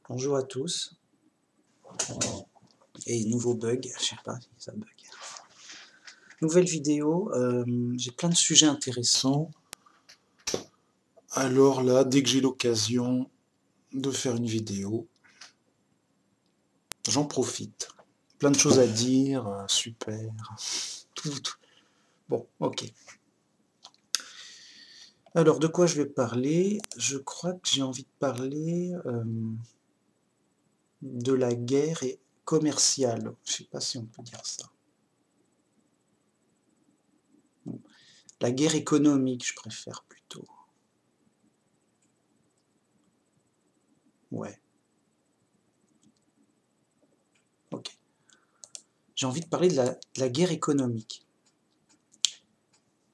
Bonjour à tous. Et nouveau bug, je sais pas si ça bug. Nouvelle vidéo, j'ai plein de sujets intéressants. Alors là, dès que j'ai l'occasion de faire une vidéo, j'en profite. Plein de choses à dire, super. Tout. Bon, ok. Alors, de quoi je vais parler? Je crois que j'ai envie de parler de la guerre commerciale. Je sais pas si on peut dire ça. La guerre économique, je préfère plutôt. Ouais. Ok. J'ai envie de parler de la guerre économique.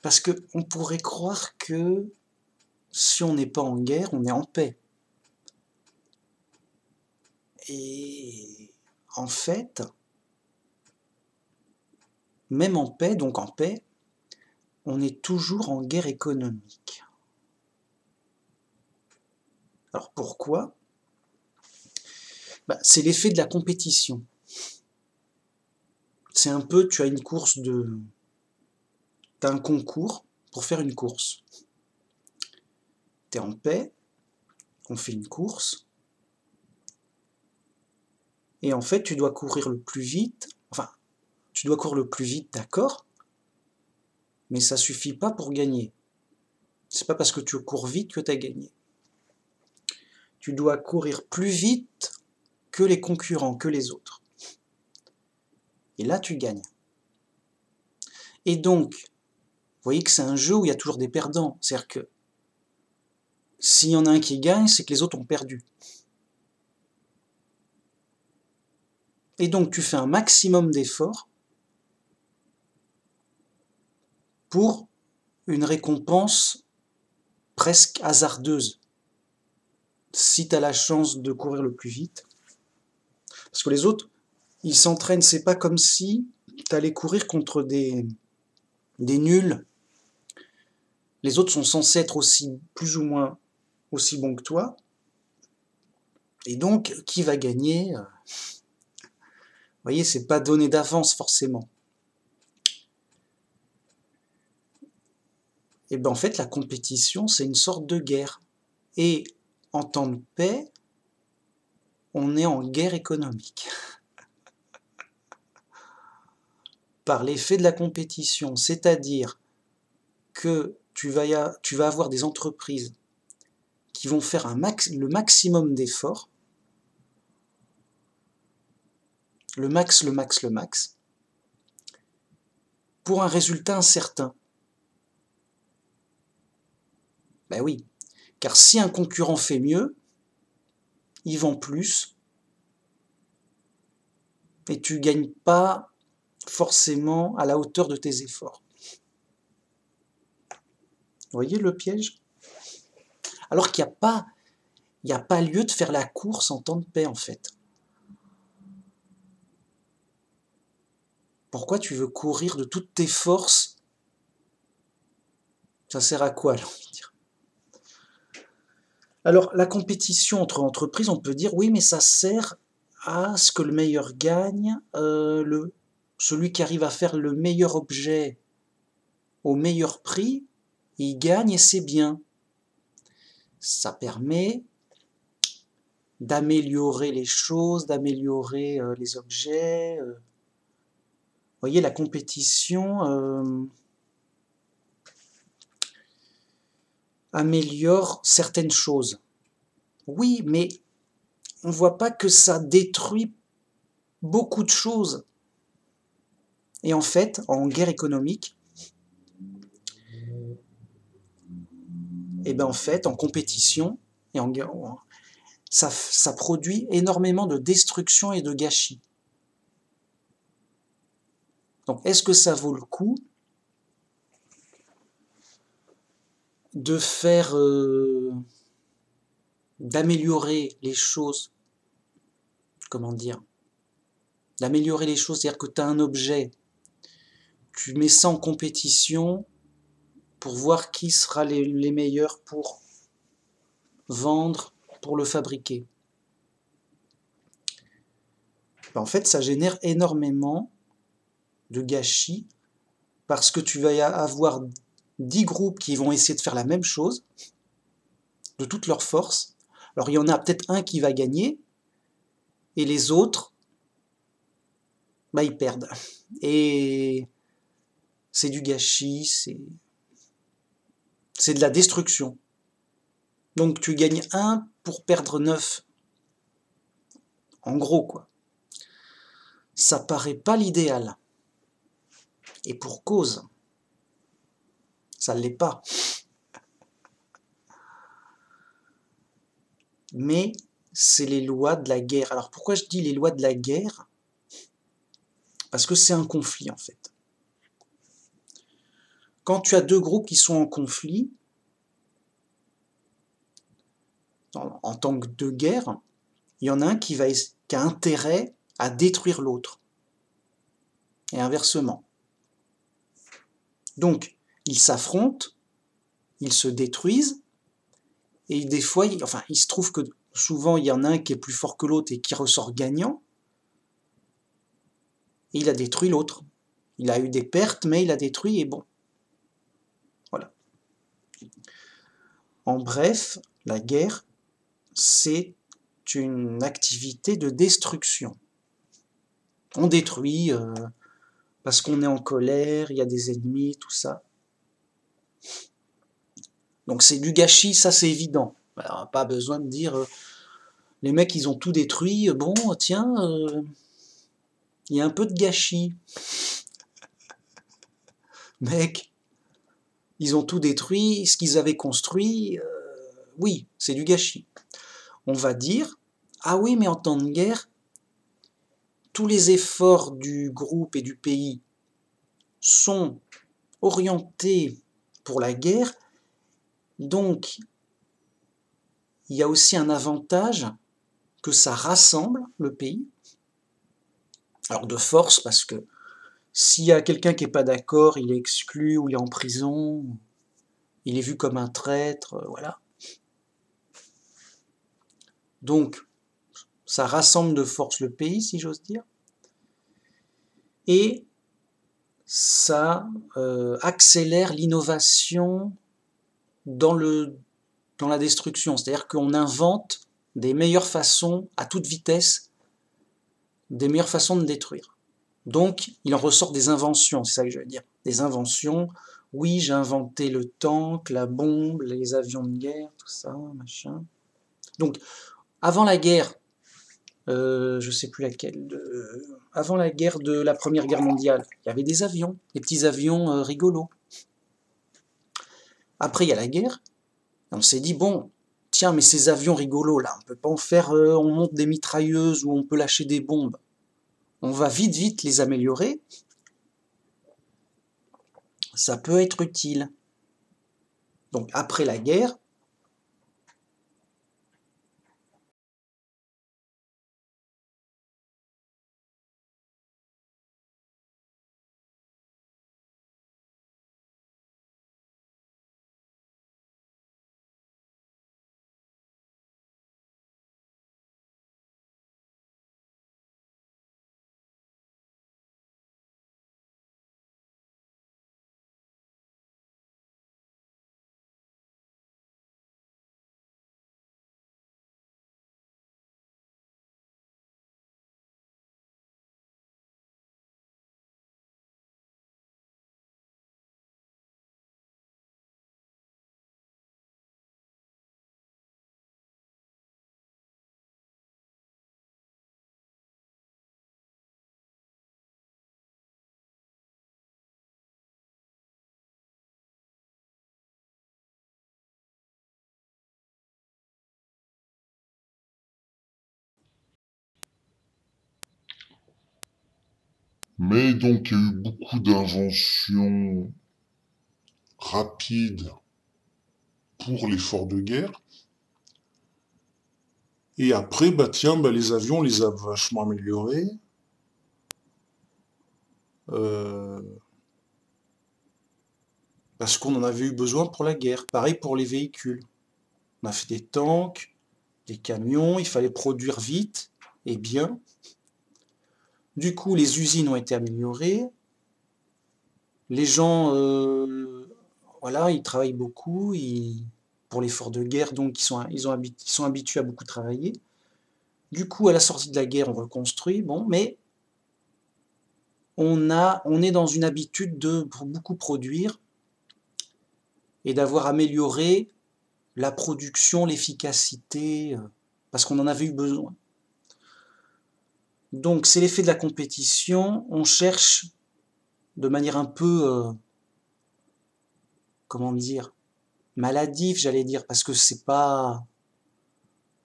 Parce qu'on pourrait croire que si on n'est pas en guerre, on est en paix. Et en fait, même en paix, donc en paix, on est toujours en guerre économique. Alors pourquoi? C'est l'effet de la compétition. C'est un peu, tu as une course de... Tu as un concours pour faire une course. Tu es en paix, on fait une course, et en fait, tu dois courir le plus vite, tu dois courir le plus vite, d'accord, mais ça suffit pas pour gagner. C'est pas parce que tu cours vite que tu as gagné. Tu dois courir plus vite que les concurrents, que les autres. Et là, tu gagnes. Et donc, vous voyez que c'est un jeu où il y a toujours des perdants. C'est-à-dire que s'il y en a un qui gagne, c'est que les autres ont perdu. Et donc, tu fais un maximum d'efforts pour une récompense presque hasardeuse. Si tu as la chance de courir le plus vite. Parce que les autres, ils s'entraînent. C'est pas comme si tu allais courir contre des nuls. Les autres sont censés être aussi, plus ou moins aussi bons que toi. Et donc, qui va gagner? Vous voyez, c'est pas donné d'avance forcément. Et bien en fait, la compétition, c'est une sorte de guerre. Et en temps de paix, on est en guerre économique. Par l'effet de la compétition, c'est-à-dire que tu vas avoir des entreprises qui vont faire le maximum d'efforts, le max, pour un résultat incertain. Ben oui, car si un concurrent fait mieux, il vend plus, et tu ne gagnes pas forcément à la hauteur de tes efforts. Vous voyez le piège? Alors qu'il n'y a pas lieu de faire la course en temps de paix, en fait. Pourquoi tu veux courir de toutes tes forces? Ça sert à quoi, j'ai envie de dire? Alors, la compétition entre entreprises, on peut dire, oui, mais ça sert à ce que le meilleur gagne, celui qui arrive à faire le meilleur objet au meilleur prix, il gagne et c'est bien. Ça permet d'améliorer les choses, d'améliorer les objets. Vous voyez, la compétition améliore certaines choses. Oui, mais on ne voit pas que ça détruit beaucoup de choses. Et en fait, en guerre économique, et ben en fait, en compétition, et en guerre, ça produit énormément de destruction et de gâchis. Donc, est-ce que ça vaut le coup de faire, d'améliorer les choses, comment dire, d'améliorer les choses, c'est-à-dire que tu as un objet, tu mets ça en compétition pour voir qui sera les meilleurs pour vendre, pour le fabriquer. ben, en fait, ça génère énormément de gâchis parce que tu vas avoir 10 groupes qui vont essayer de faire la même chose de toute leur force. Alors il y en a peut-être un qui va gagner et les autres, bah, ils perdent. Et c'est du gâchis, c'est de la destruction. Donc tu gagnes 1 pour perdre 9. En gros, quoi. Ça paraît pas l'idéal. Et pour cause. Ça ne l'est pas. Mais c'est les lois de la guerre. Alors pourquoi je dis les lois de la guerre? Parce que c'est un conflit, en fait. Quand tu as deux groupes qui sont en conflit, en tant que de guerre, il y en a un qui a intérêt à détruire l'autre. Et inversement. Donc, ils s'affrontent, ils se détruisent, et des fois, il se trouve que souvent, il y en a un qui est plus fort que l'autre et qui ressort gagnant, et il a détruit l'autre. Il a eu des pertes, mais il a détruit, et bon. Voilà. En bref, la guerre, c'est une activité de destruction. On détruit parce qu'on est en colère, il y a des ennemis, tout ça. Donc c'est du gâchis, ça c'est évident. Alors, pas besoin de dire les mecs ils ont tout détruit, bon tiens, il y a un peu de gâchis. Mec, ils ont tout détruit, ce qu'ils avaient construit, oui, c'est du gâchis. On va dire, ah oui, mais en temps de guerre, tous les efforts du groupe et du pays sont orientés pour la guerre, donc il y a aussi un avantage que ça rassemble le pays. Alors de force, parce que s'il y a quelqu'un qui n'est pas d'accord, il est exclu ou il est en prison, il est vu comme un traître, voilà. Donc, ça rassemble de force le pays, si j'ose dire. Et ça accélère l'innovation dans la destruction. C'est-à-dire qu'on invente des meilleures façons, à toute vitesse, des meilleures façons de détruire. Donc, il en ressort des inventions, c'est ça que je veux dire. Des inventions, oui, j'ai inventé le tank, la bombe, les avions de guerre, tout ça, machin. Donc, avant la guerre, je sais plus laquelle, avant la guerre de la Première Guerre mondiale, il y avait des avions, des petits avions rigolos. Après, il y a la guerre, et on s'est dit, bon, tiens, mais ces avions rigolos, là, on peut pas en faire, on monte des mitrailleuses ou on peut lâcher des bombes. On va vite les améliorer. Ça peut être utile. Donc, après la guerre, Mais donc, il y a eu beaucoup d'inventions rapides pour l'effort de guerre. Et après, bah tiens, bah, les avions, on les a vachement améliorés. euh, Parce qu'on en avait eu besoin pour la guerre. Pareil pour les véhicules. On a fait des tanks, des camions, il fallait produire vite et bien. Du coup, les usines ont été améliorées. Les gens, voilà, ils travaillent beaucoup. Pour l'effort de guerre, donc ils sont habitués à beaucoup travailler. Du coup, à la sortie de la guerre, on reconstruit. Bon, mais on est dans une habitude de beaucoup produire et d'avoir amélioré la production, l'efficacité, parce qu'on en avait eu besoin. Donc c'est l'effet de la compétition, on cherche de manière un peu, comment dire, maladive, j'allais dire, parce que c'est pas,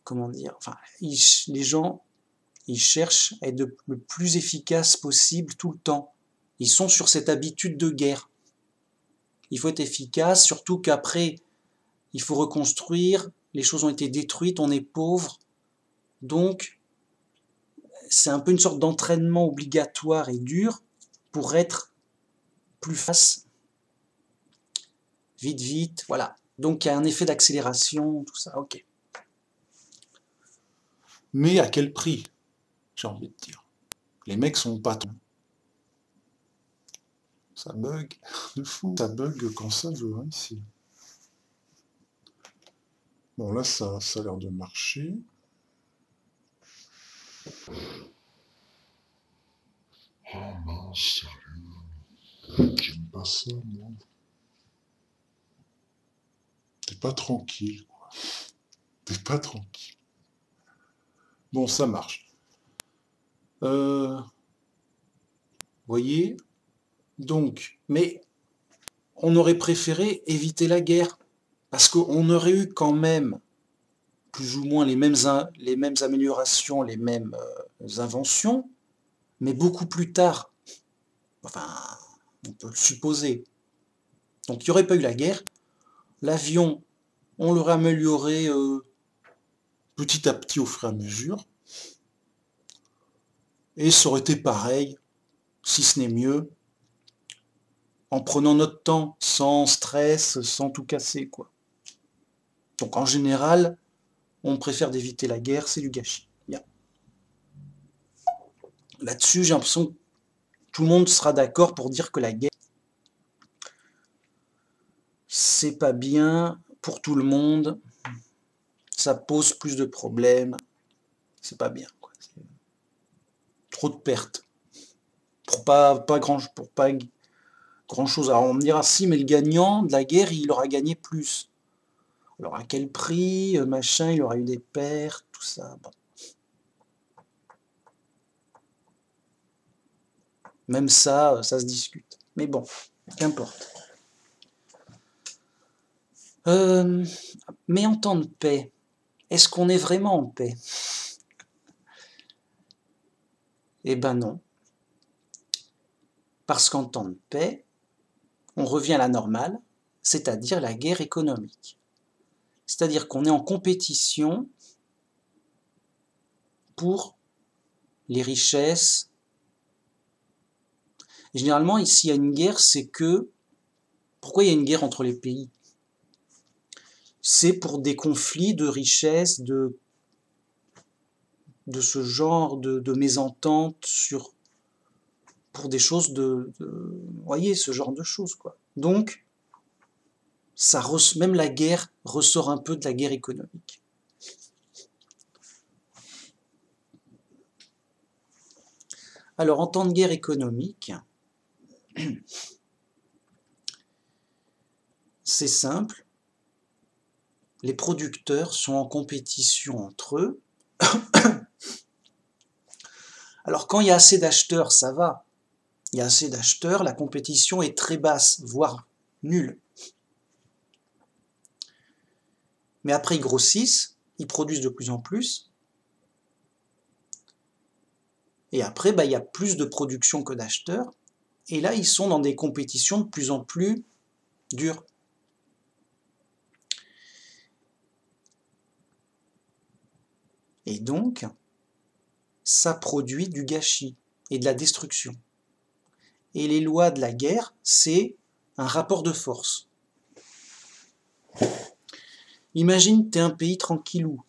comment dire, enfin, les gens, ils cherchent à être le plus efficace possible tout le temps. Ils sont sur cette habitude de guerre. Il faut être efficace, surtout qu'après, il faut reconstruire, les choses ont été détruites, on est pauvre, donc c'est un peu une sorte d'entraînement obligatoire et dur pour être plus face, vite, vite, voilà. Donc il y a un effet d'accélération, tout ça, ok. Mais à quel prix, j'ai envie de dire. Les mecs sont patrons. Ça bug de fou. Ça bug quand ça veut, hein, ici. Bon, là, ça a l'air de marcher. Ah mince, sérieux. J'aime pas ça, moi. T'es pas tranquille, quoi. T'es pas tranquille. Bon, ça marche. Voyez? Donc, mais on aurait préféré éviter la guerre. Parce qu'on aurait eu quand même plus ou moins les mêmes améliorations, les mêmes inventions, mais beaucoup plus tard. Enfin, on peut le supposer. Donc il n'y aurait pas eu la guerre. L'avion, on l'aurait amélioré petit à petit au fur et à mesure. Et ça aurait été pareil, si ce n'est mieux, en prenant notre temps, sans stress, sans tout casser, quoi. Donc en général, on préfère d'éviter la guerre, c'est du gâchis. Bien. Là-dessus, j'ai l'impression que tout le monde sera d'accord pour dire que la guerre, c'est pas bien pour tout le monde, ça pose plus de problèmes, c'est pas bien, quoi. Trop de pertes, pour pas grand chose. Alors on me dira si, mais le gagnant de la guerre, il aura gagné plus. Alors à quel prix, machin, il aura eu des pertes, tout ça. Bon. Même ça, ça se discute. Mais bon, qu'importe. Mais en temps de paix, est-ce qu'on est vraiment en paix? Eh ben non. Parce qu'en temps de paix, on revient à la normale, c'est-à-dire la guerre économique. C'est-à-dire qu'on est en compétition pour les richesses. Et généralement, s'il y a une guerre, c'est que... Pourquoi il y a une guerre entre les pays? C'est pour des conflits de richesses, de ce genre de mésententes pour des choses vous voyez, ce genre de choses, quoi. Donc, même la guerre ressort un peu de la guerre économique. Alors, en temps de guerre économique, c'est simple, les producteurs sont en compétition entre eux. Alors, quand il y a assez d'acheteurs, ça va. Il y a assez d'acheteurs, la compétition est très basse, voire nulle. Mais après, ils grossissent, ils produisent de plus en plus. Et après, il y a plus de production que d'acheteurs. Et là, ils sont dans des compétitions de plus en plus dures. Et donc, ça produit du gâchis et de la destruction. Et les lois de la guerre, c'est un rapport de force. Imagine, t'es un pays tranquillou.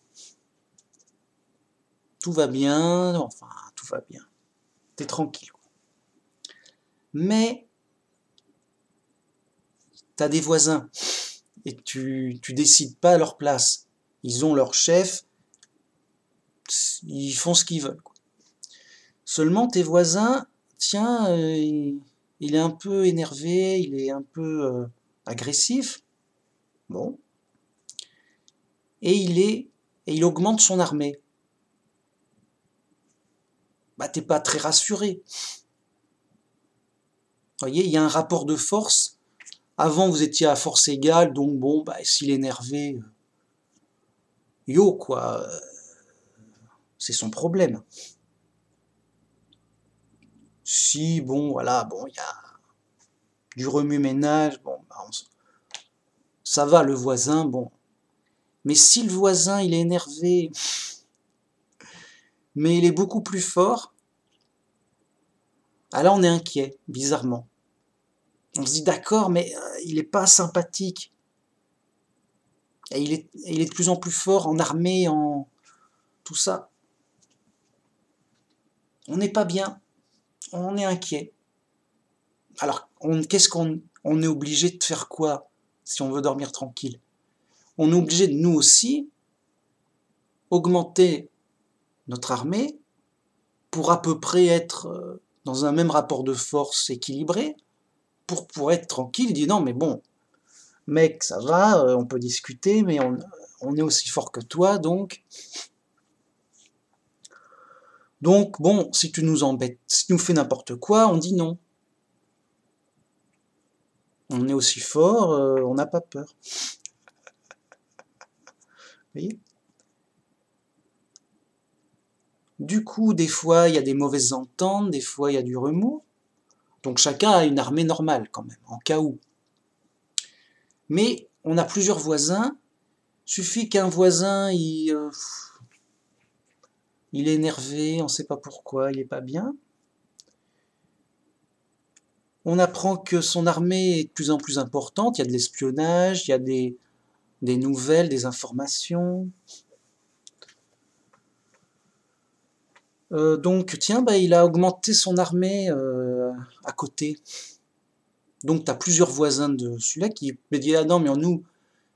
Tout va bien, enfin, tout va bien. t'es tranquille. Mais t'as des voisins et tu décides pas à leur place. Ils ont leur chef, ils font ce qu'ils veulent, quoi. Seulement tes voisins, tiens, il est un peu énervé, il est un peu agressif, bon, et il augmente son armée. Bah t'es pas très rassuré. Vous voyez, il y a un rapport de force. Avant, vous étiez à force égale, donc bon, bah, s'il est énervé, yo, quoi, c'est son problème. Si, bon, voilà, bon, il y a du remue-ménage, bon, bah, ça va, le voisin, bon. Mais si le voisin, il est énervé, mais il est beaucoup plus fort, ah là, on est inquiet, bizarrement. On se dit, d'accord, mais il est pas sympathique. Et il est de plus en plus fort en armée, en tout ça. On n'est pas bien, on est inquiet. Alors, qu'est-ce qu'on est obligé de faire quoi si on veut dormir tranquille? On est obligé de nous aussi augmenter notre armée pour à peu près être dans un même rapport de force équilibré, pour être tranquille. Il dit non mais bon, mec, ça va, on peut discuter, mais on est aussi fort que toi, donc bon, si tu nous embêtes, si tu nous fais n'importe quoi, on dit non. On est aussi fort, on n'a pas peur. Vous voyez? Du coup, des fois, il y a des mauvaises ententes, des fois, il y a du remous. Donc chacun a une armée normale quand même, en cas où. Mais on a plusieurs voisins. Suffit qu'un voisin, il est énervé, on ne sait pas pourquoi, il n'est pas bien. On apprend que son armée est de plus en plus importante, il y a de l'espionnage, il y a des nouvelles, des informations. Donc tiens, bah, il a augmenté son armée à côté. Donc tu as plusieurs voisins de celui-là qui me disent ah non mais nous,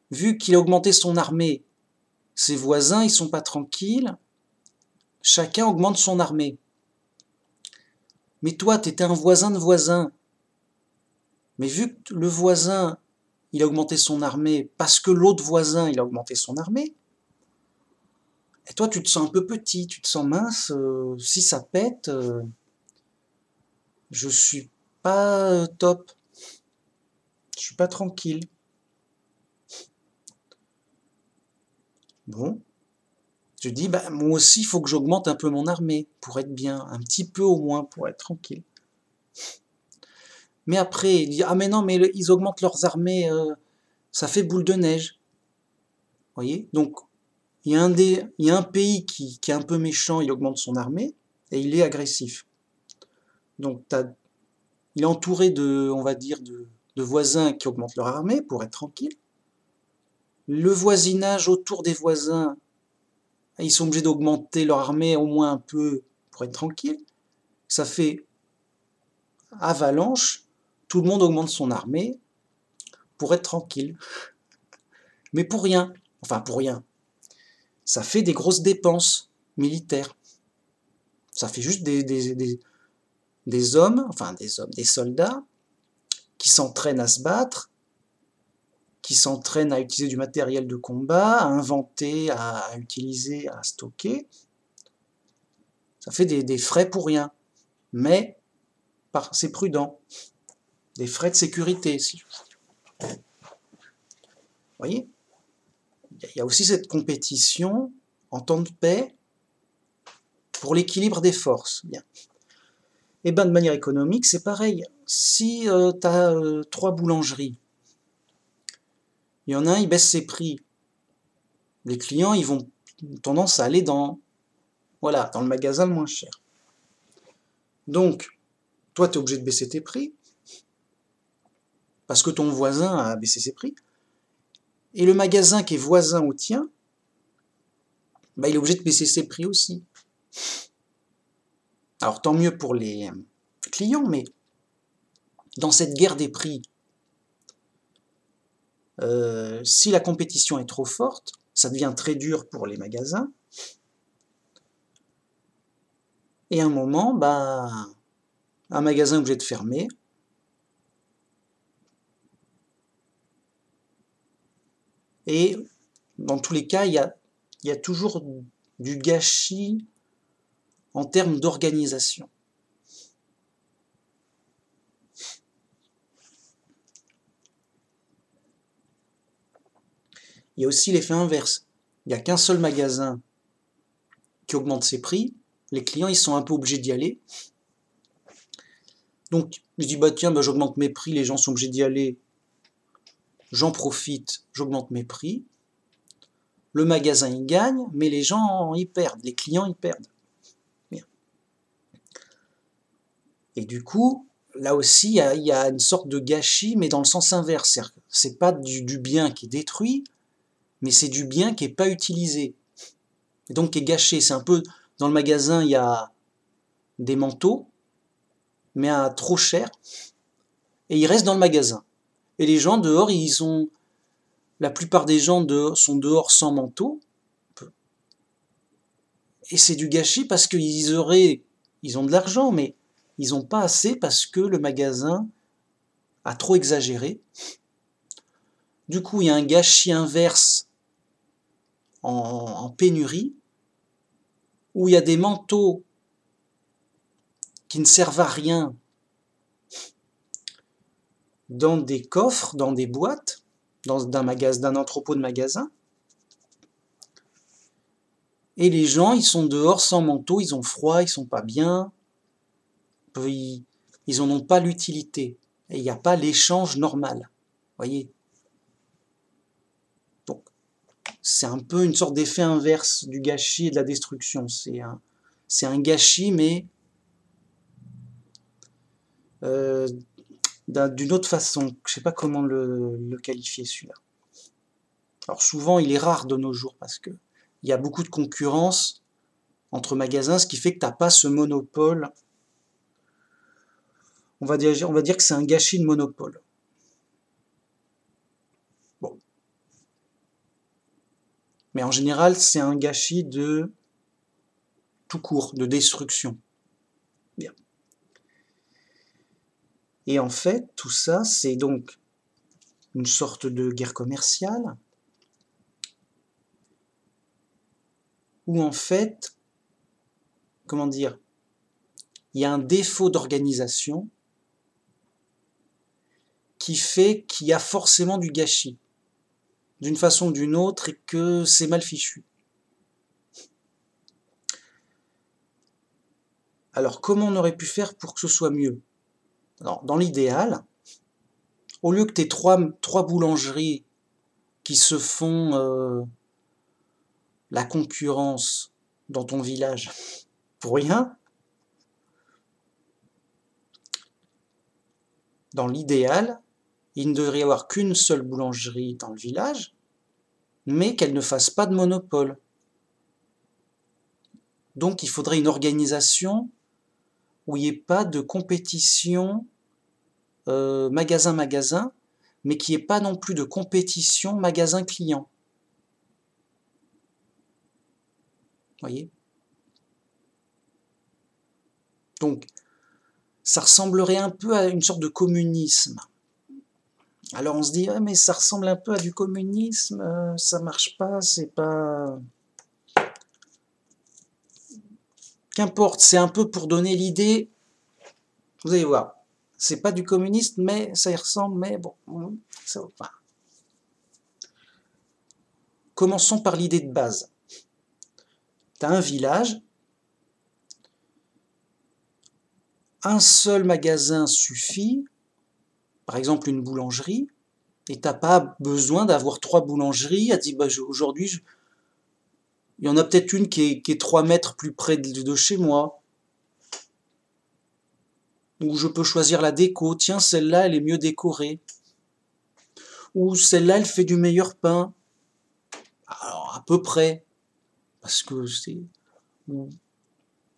vu qu'il a augmenté son armée, ses voisins ils sont pas tranquilles, chacun augmente son armée. Mais toi tu étais un voisin de voisin, mais vu que le voisin il a augmenté son armée parce que l'autre voisin il a augmenté son armée, et toi tu te sens un peu petit, tu te sens mince, si ça pète, je suis pas top, je suis pas tranquille. Bon, je dis, bah, moi aussi, il faut que j'augmente un peu mon armée pour être bien, un petit peu au moins, pour être tranquille. Mais après, il dit, ah mais non, mais ils augmentent leurs armées, ça fait boule de neige. Vous voyez? Donc, il y a un pays qui est un peu méchant, il augmente son armée, et il est agressif. Donc, il est entouré de, on va dire, de voisins qui augmentent leur armée pour être tranquille. Le voisinage autour des voisins, ils sont obligés d'augmenter leur armée au moins un peu pour être tranquille. Ça fait avalanche, tout le monde augmente son armée pour être tranquille. Mais pour rien, enfin pour rien. Ça fait des grosses dépenses militaires. Ça fait juste des hommes, des soldats qui s'entraînent à se battre, qui s'entraînent à utiliser du matériel de combat, à inventer, à utiliser, à stocker. Ça fait des frais pour rien. Mais c'est prudent. Des frais de sécurité. Vous voyez? Il y a aussi cette compétition en temps de paix pour l'équilibre des forces. Bien. Et bien de manière économique, c'est pareil. Si tu as 3 boulangeries, il y en a un, il baisse ses prix. Les clients, ils vont tendance à aller dans le magasin le moins cher. Donc, toi, tu es obligé de baisser tes prix parce que ton voisin a baissé ses prix. Et le magasin qui est voisin au tien, bah, il est obligé de baisser ses prix aussi. Alors tant mieux pour les clients, mais dans cette guerre des prix, si la compétition est trop forte, ça devient très dur pour les magasins. Et à un moment, un magasin est obligé de fermer. Et dans tous les cas, il y a toujours du gâchis en termes d'organisation. Il y a aussi l'effet inverse. Il n'y a qu'un seul magasin qui augmente ses prix. Les clients, ils sont un peu obligés d'y aller. Donc, je dis, tiens, j'augmente mes prix, les gens sont obligés d'y aller. J'en profite, j'augmente mes prix. Le magasin, il gagne, mais les gens, ils perdent. Les clients, ils perdent. Bien. Et du coup, là aussi, il y a une sorte de gâchis, mais dans le sens inverse. C'est pas du bien qui est détruit, mais c'est du bien qui n'est pas utilisé. Et donc qui est gâché. C'est un peu, dans le magasin, il y a des manteaux, mais à trop cher, et ils restent dans le magasin. Et les gens dehors, la plupart des gens sont dehors sans manteau, et c'est du gâchis parce ils ont de l'argent, mais ils n'ont pas assez parce que le magasin a trop exagéré. Du coup, il y a un gâchis inverse en pénurie, où il y a des manteaux qui ne servent à rien dans des coffres, dans des boîtes, d'un entrepôt de magasin. Et les gens, ils sont dehors sans manteau, ils ont froid, ils sont pas bien, ils n'en ont pas l'utilité. Et il n'y a pas l'échange normal. Voyez ? Donc, c'est un peu une sorte d'effet inverse du gâchis et de la destruction. C'est un gâchis, mais d'une autre façon. Je ne sais pas comment le qualifier, celui-là. Alors souvent, il est rare de nos jours parce qu'il y a beaucoup de concurrence entre magasins, ce qui fait que tu n'as pas ce monopole. On va dire que c'est un gâchis de monopole. Bon. Mais en général, c'est un gâchis de tout court, de destruction. Bien. Et en fait, tout ça, c'est donc une sorte de guerre commerciale où en fait, comment dire, il y a un défaut d'organisation qui fait qu'il y a forcément du gâchis, d'une façon ou d'une autre, et que c'est mal fichu. Alors, comment on aurait pu faire pour que ce soit mieux ? Alors, dans l'idéal, au lieu que tu aies trois boulangeries qui se font la concurrence dans ton village pour rien, dans l'idéal, il ne devrait y avoir qu'une seule boulangerie dans le village, mais qu'elle ne fasse pas de monopole. Donc il faudrait une organisation où il n'y ait pas de compétition magasin-magasin, mais qu'il n'y ait pas non plus de compétition magasin-client. Voyez ? Donc, ça ressemblerait un peu à une sorte de communisme. Alors on se dit, mais ça ressemble un peu à du communisme, ça marche pas, c'est pas... Qu'importe, c'est un peu pour donner l'idée, vous allez voir, c'est pas du communisme, mais ça y ressemble, mais bon, ça va pas. Commençons par l'idée de base. Tu as un village, un seul magasin suffit, par exemple une boulangerie, et tu n'as pas besoin d'avoir 3 boulangeries. Elle dit, aujourd'hui, il y en a peut-être une qui est 3 mètres plus près de chez moi, où je peux choisir la déco. Tiens, celle-là, elle est mieux décorée. Ou celle-là, elle fait du meilleur pain. Alors, à peu près. Parce que c'est... Vous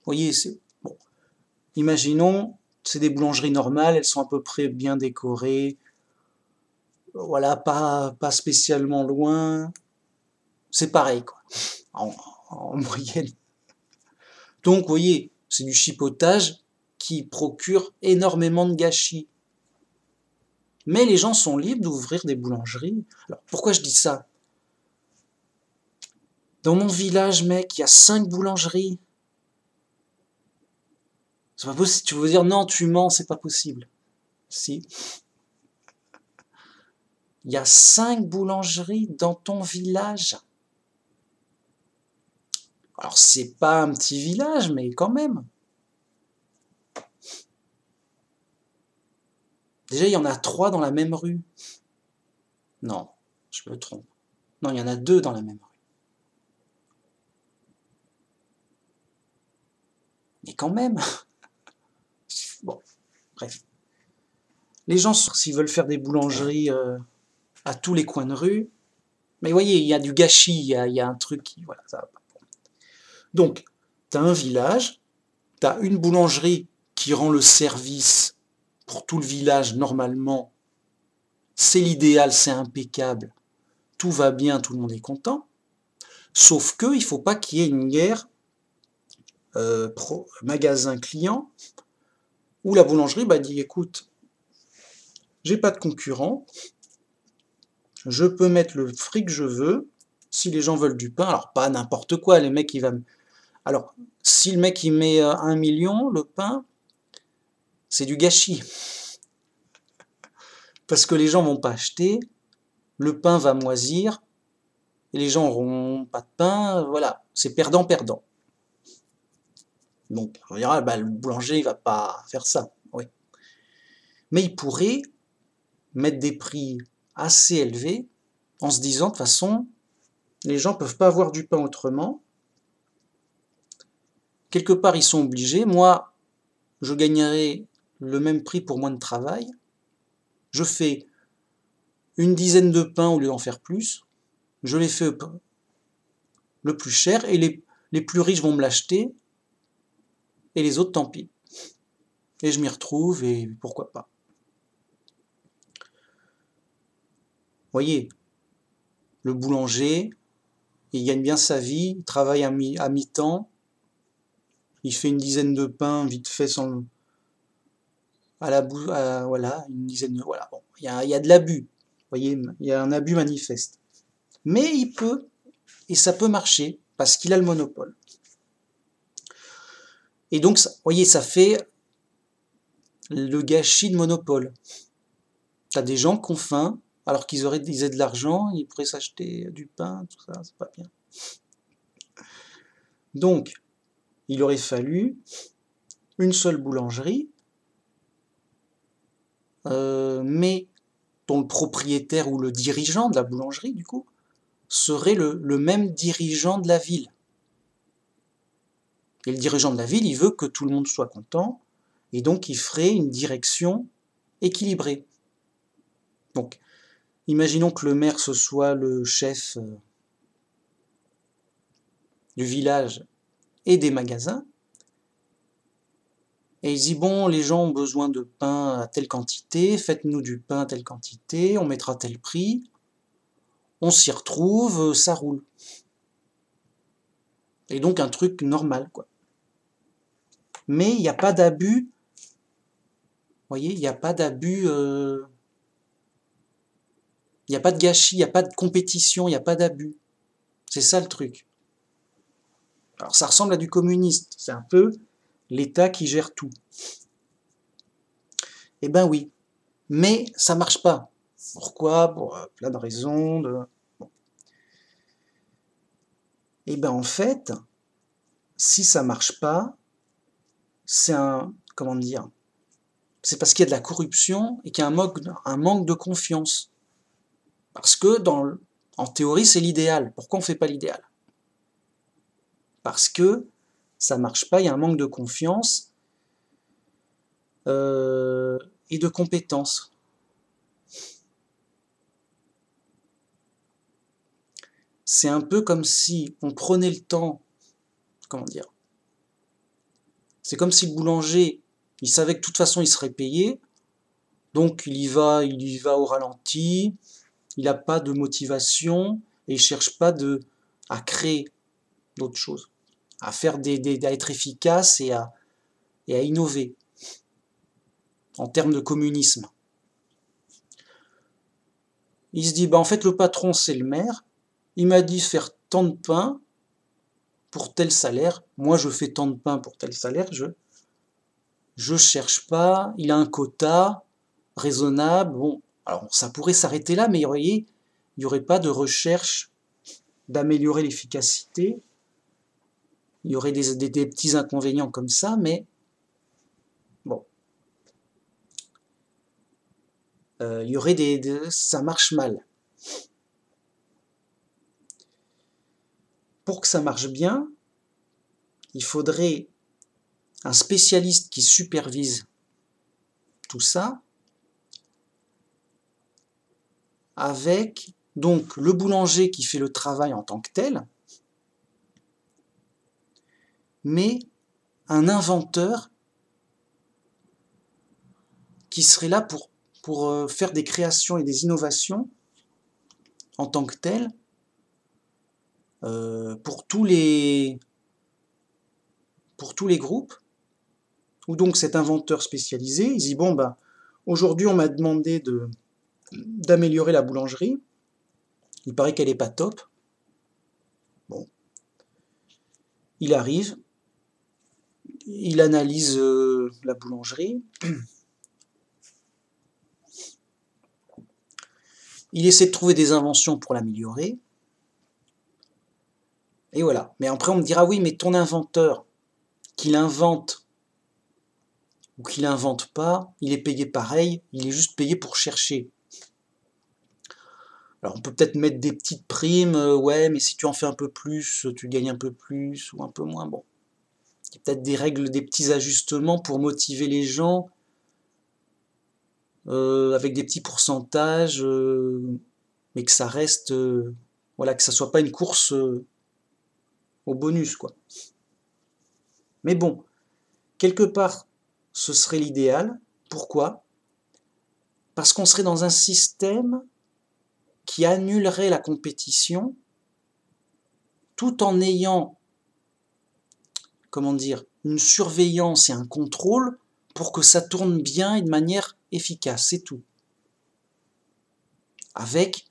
voyez, c'est... Bon. imaginons, c'est des boulangeries normales, elles sont à peu près bien décorées, voilà, pas spécialement loin, c'est pareil, quoi, en moyenne. Donc, vous voyez, c'est du chipotage qui procure énormément de gâchis. Mais les gens sont libres d'ouvrir des boulangeries. Alors, pourquoi je dis ça? Dans mon village, mec, il y a 5 boulangeries. C'est pas possible. Tu veux dire, non, tu mens, c'est pas possible. Si. Il y a 5 boulangeries dans ton village. Alors, c'est pas un petit village, mais quand même. Déjà, il y en a 3 dans la même rue. Non, je me trompe. Non, il y en a 2 dans la même rue. Mais quand même. Bon, bref. Les gens, s'ils veulent faire des boulangeries à tous les coins de rue, mais vous voyez, il y a du gâchis, il y a un truc qui... Voilà, ça va pas. Donc, tu as un village, tu as une boulangerie qui rend le service pour tout le village normalement. C'est l'idéal, c'est impeccable. Tout va bien, tout le monde est content. Sauf que il ne faut pas qu'il y ait une guerre magasin-client où la boulangerie dit écoute, j'ai pas de concurrent, je peux mettre le prix que je veux, si les gens veulent du pain, alors pas n'importe quoi, les mecs, alors, si le mec il met 1 million, le pain, c'est du gâchis. Parce que les gens vont pas acheter, le pain va moisir, et les gens n'auront pas de pain, voilà, c'est perdant-perdant. Donc, on dira, le boulanger, il va pas faire ça, oui. Mais il pourrait mettre des prix assez élevés, en se disant, de toute façon, les gens peuvent pas avoir du pain autrement. Quelque part, ils sont obligés. Moi, je gagnerai le même prix pour moins de travail. Je fais une dizaine de pains au lieu d'en faire plus. Je les fais le plus cher et les plus riches vont me l'acheter et les autres, tant pis. Et je m'y retrouve et pourquoi pas. Vous voyez, le boulanger, il gagne bien sa vie, il travaille à mi-temps, il fait une dizaine de pains vite fait voilà, une dizaine de... Voilà, bon, il y a de l'abus, vous voyez, il y a un abus manifeste. Mais il peut, et ça peut marcher, parce qu'il a le monopole. Et donc, vous voyez, ça fait le gâchis de monopole. T'as des gens qui ont faim, alors qu'ils aient de l'argent, ils pourraient s'acheter du pain, tout ça, c'est pas bien. Donc, il aurait fallu une seule boulangerie, mais dont le propriétaire ou le dirigeant de la boulangerie, du coup, serait le même dirigeant de la ville. Et le dirigeant de la ville, il veut que tout le monde soit content, et donc il ferait une direction équilibrée. Donc, imaginons que le maire, ce soit le chef du village et des magasins, et il dit, bon, les gens ont besoin de pain à telle quantité, faites-nous du pain à telle quantité, on mettra tel prix, on s'y retrouve, ça roule. Et donc un truc normal, quoi. Mais il n'y a pas d'abus, vous voyez, il n'y a pas d'abus, il n'y a pas de gâchis, il n'y a pas de compétition, il n'y a pas d'abus. C'est ça le truc. Alors ça ressemble à du communiste, c'est un peu l'État qui gère tout. Eh ben oui, mais ça marche pas. Pourquoi? Pour plein de raisons. Bon. Eh ben en fait, si ça marche pas, c'est comment dire, c'est parce qu'il y a de la corruption et qu'il y a un manque de confiance. Parce que en théorie, c'est l'idéal. Pourquoi on ne fait pas l'idéal? Parce que ça marche pas, il y a un manque de confiance et de compétences. C'est un peu comme si on prenait le temps, comment dire, c'est comme si le boulanger, Il savait que de toute façon il serait payé, donc il y va au ralenti, il n'a pas de motivation et il cherche pas à créer d'autres choses, à faire à être efficace et à innover en termes de communisme. Il se dit, bah en fait le patron c'est le maire, il m'a dit faire tant de pain pour tel salaire, moi je fais tant de pain pour tel salaire, je cherche pas, il a un quota raisonnable, bon, alors ça pourrait s'arrêter là, mais il y aurait pas de recherche d'améliorer l'efficacité, il y aurait des petits inconvénients comme ça, mais bon, il y aurait ça marche mal. Pour que ça marche bien, il faudrait un spécialiste qui supervise tout ça, avec donc le boulanger qui fait le travail en tant que tel, mais un inventeur qui serait là pour faire des créations et des innovations en tant que tel, pour tous les groupes, où donc cet inventeur spécialisé, il dit bon bah aujourd'hui on m'a demandé d'améliorer la boulangerie, il paraît qu'elle est pas top, bon, il arrive, il analyse la boulangerie, il essaie de trouver des inventions pour l'améliorer, et voilà. Mais après on me dira oui, mais ton inventeur, qu'il invente ou qu'il invente pas, il est payé pareil, il est juste payé pour chercher. Alors on peut peut-être mettre des petites primes, ouais, mais si tu en fais un peu plus, tu gagnes un peu plus ou un peu moins, bon. Il y a peut-être des règles, des petits ajustements pour motiver les gens, avec des petits pourcentages, mais que ça reste, voilà, que ça soit pas une course au bonus, quoi. Mais bon, quelque part, ce serait l'idéal. Pourquoi? Parce qu'on serait dans un système qui annulerait la compétition tout en ayant, comment dire, une surveillance et un contrôle pour que ça tourne bien et de manière efficace, c'est tout. Avec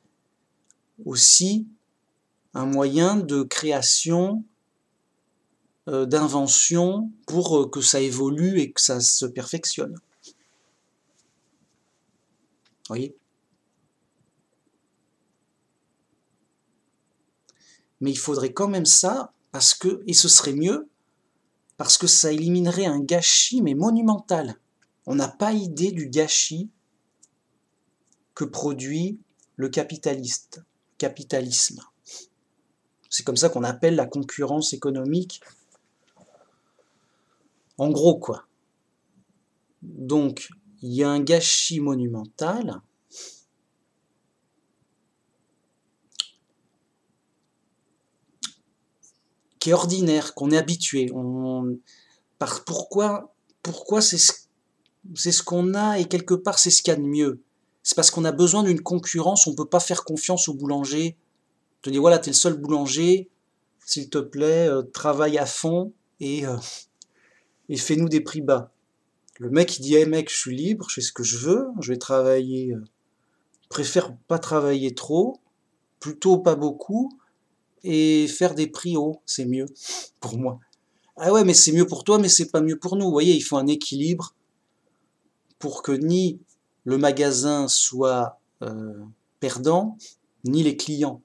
aussi un moyen de création, d'invention pour que ça évolue et que ça se perfectionne. Vous voyez? Mais il faudrait quand même ça, parce que, et ce serait mieux, parce que ça éliminerait un gâchis, mais monumental. On n'a pas idée du gâchis que produit le capitalisme. C'est comme ça qu'on appelle la concurrence économique. En gros, quoi. Donc, il y a un gâchis monumental. Qui est ordinaire, qu'on est habitué. Pourquoi c'est ce qu'on a et quelque part c'est ce qu'il y a de mieux. C'est parce qu'on a besoin d'une concurrence, on ne peut pas faire confiance au boulanger. Te dire voilà, t'es le seul boulanger, s'il te plaît, travaille à fond et fais-nous des prix bas. Le mec il dit hey mec, je suis libre, je fais ce que je veux, je vais travailler, préfère pas travailler trop, plutôt pas beaucoup, et faire des prix hauts, c'est mieux pour moi. Ah ouais, mais c'est mieux pour toi, mais c'est pas mieux pour nous. Vous voyez, il faut un équilibre pour que ni le magasin soit perdant, ni les clients.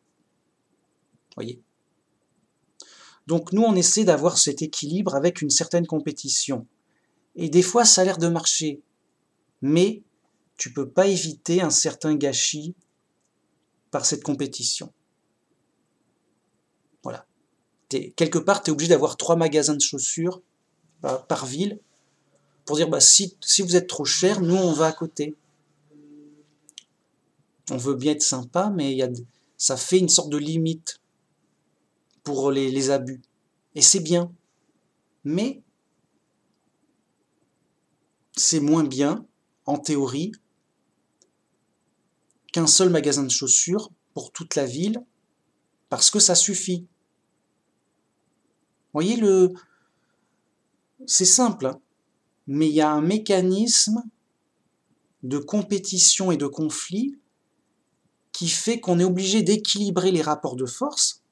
Vous voyez. Donc nous, on essaie d'avoir cet équilibre avec une certaine compétition. Et des fois, ça a l'air de marcher. Mais tu peux pas éviter un certain gâchis par cette compétition. Voilà. Quelque part, tu es obligé d'avoir 3 magasins de chaussures par ville pour dire bah, si vous êtes trop cher, nous on va à côté. On veut bien être sympa, mais ça fait une sorte de limite pour les abus. Et c'est bien. Mais c'est moins bien, en théorie, qu'un seul magasin de chaussures pour toute la ville, parce que ça suffit. Vous voyez, c'est simple, hein, mais il y a un mécanisme de compétition et de conflit qui fait qu'on est obligé d'équilibrer les rapports de force,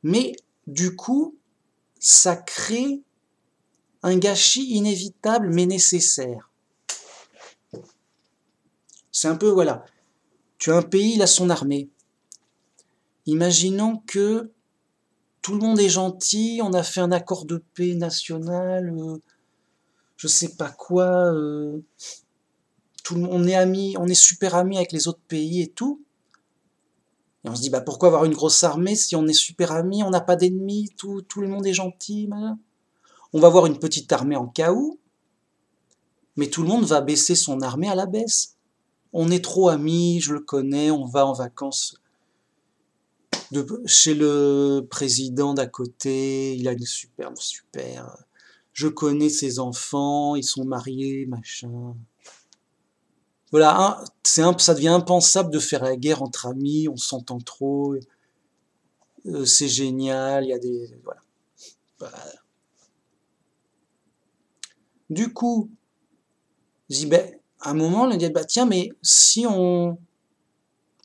mais du coup, ça crée un gâchis inévitable mais nécessaire. C'est un peu, voilà, tu as un pays, il a son armée. Imaginons que tout le monde est gentil, on a fait un accord de paix national, je sais pas quoi, on est amis, on est super amis avec les autres pays et tout. Et on se dit, bah pourquoi avoir une grosse armée si on est super amis, on n'a pas d'ennemis, tout le monde est gentil, machin. On va avoir une petite armée en cas où, mais tout le monde va baisser son armée à la baisse. On est trop amis, je le connais, on va en vacances chez le président d'à côté, il a une super, je connais ses enfants, ils sont mariés, machin. Voilà, ça devient impensable de faire la guerre entre amis, on s'entend trop, c'est génial, il y a des... Voilà. Du coup, je dis, ben, à un moment, on dit, bah, tiens, mais si on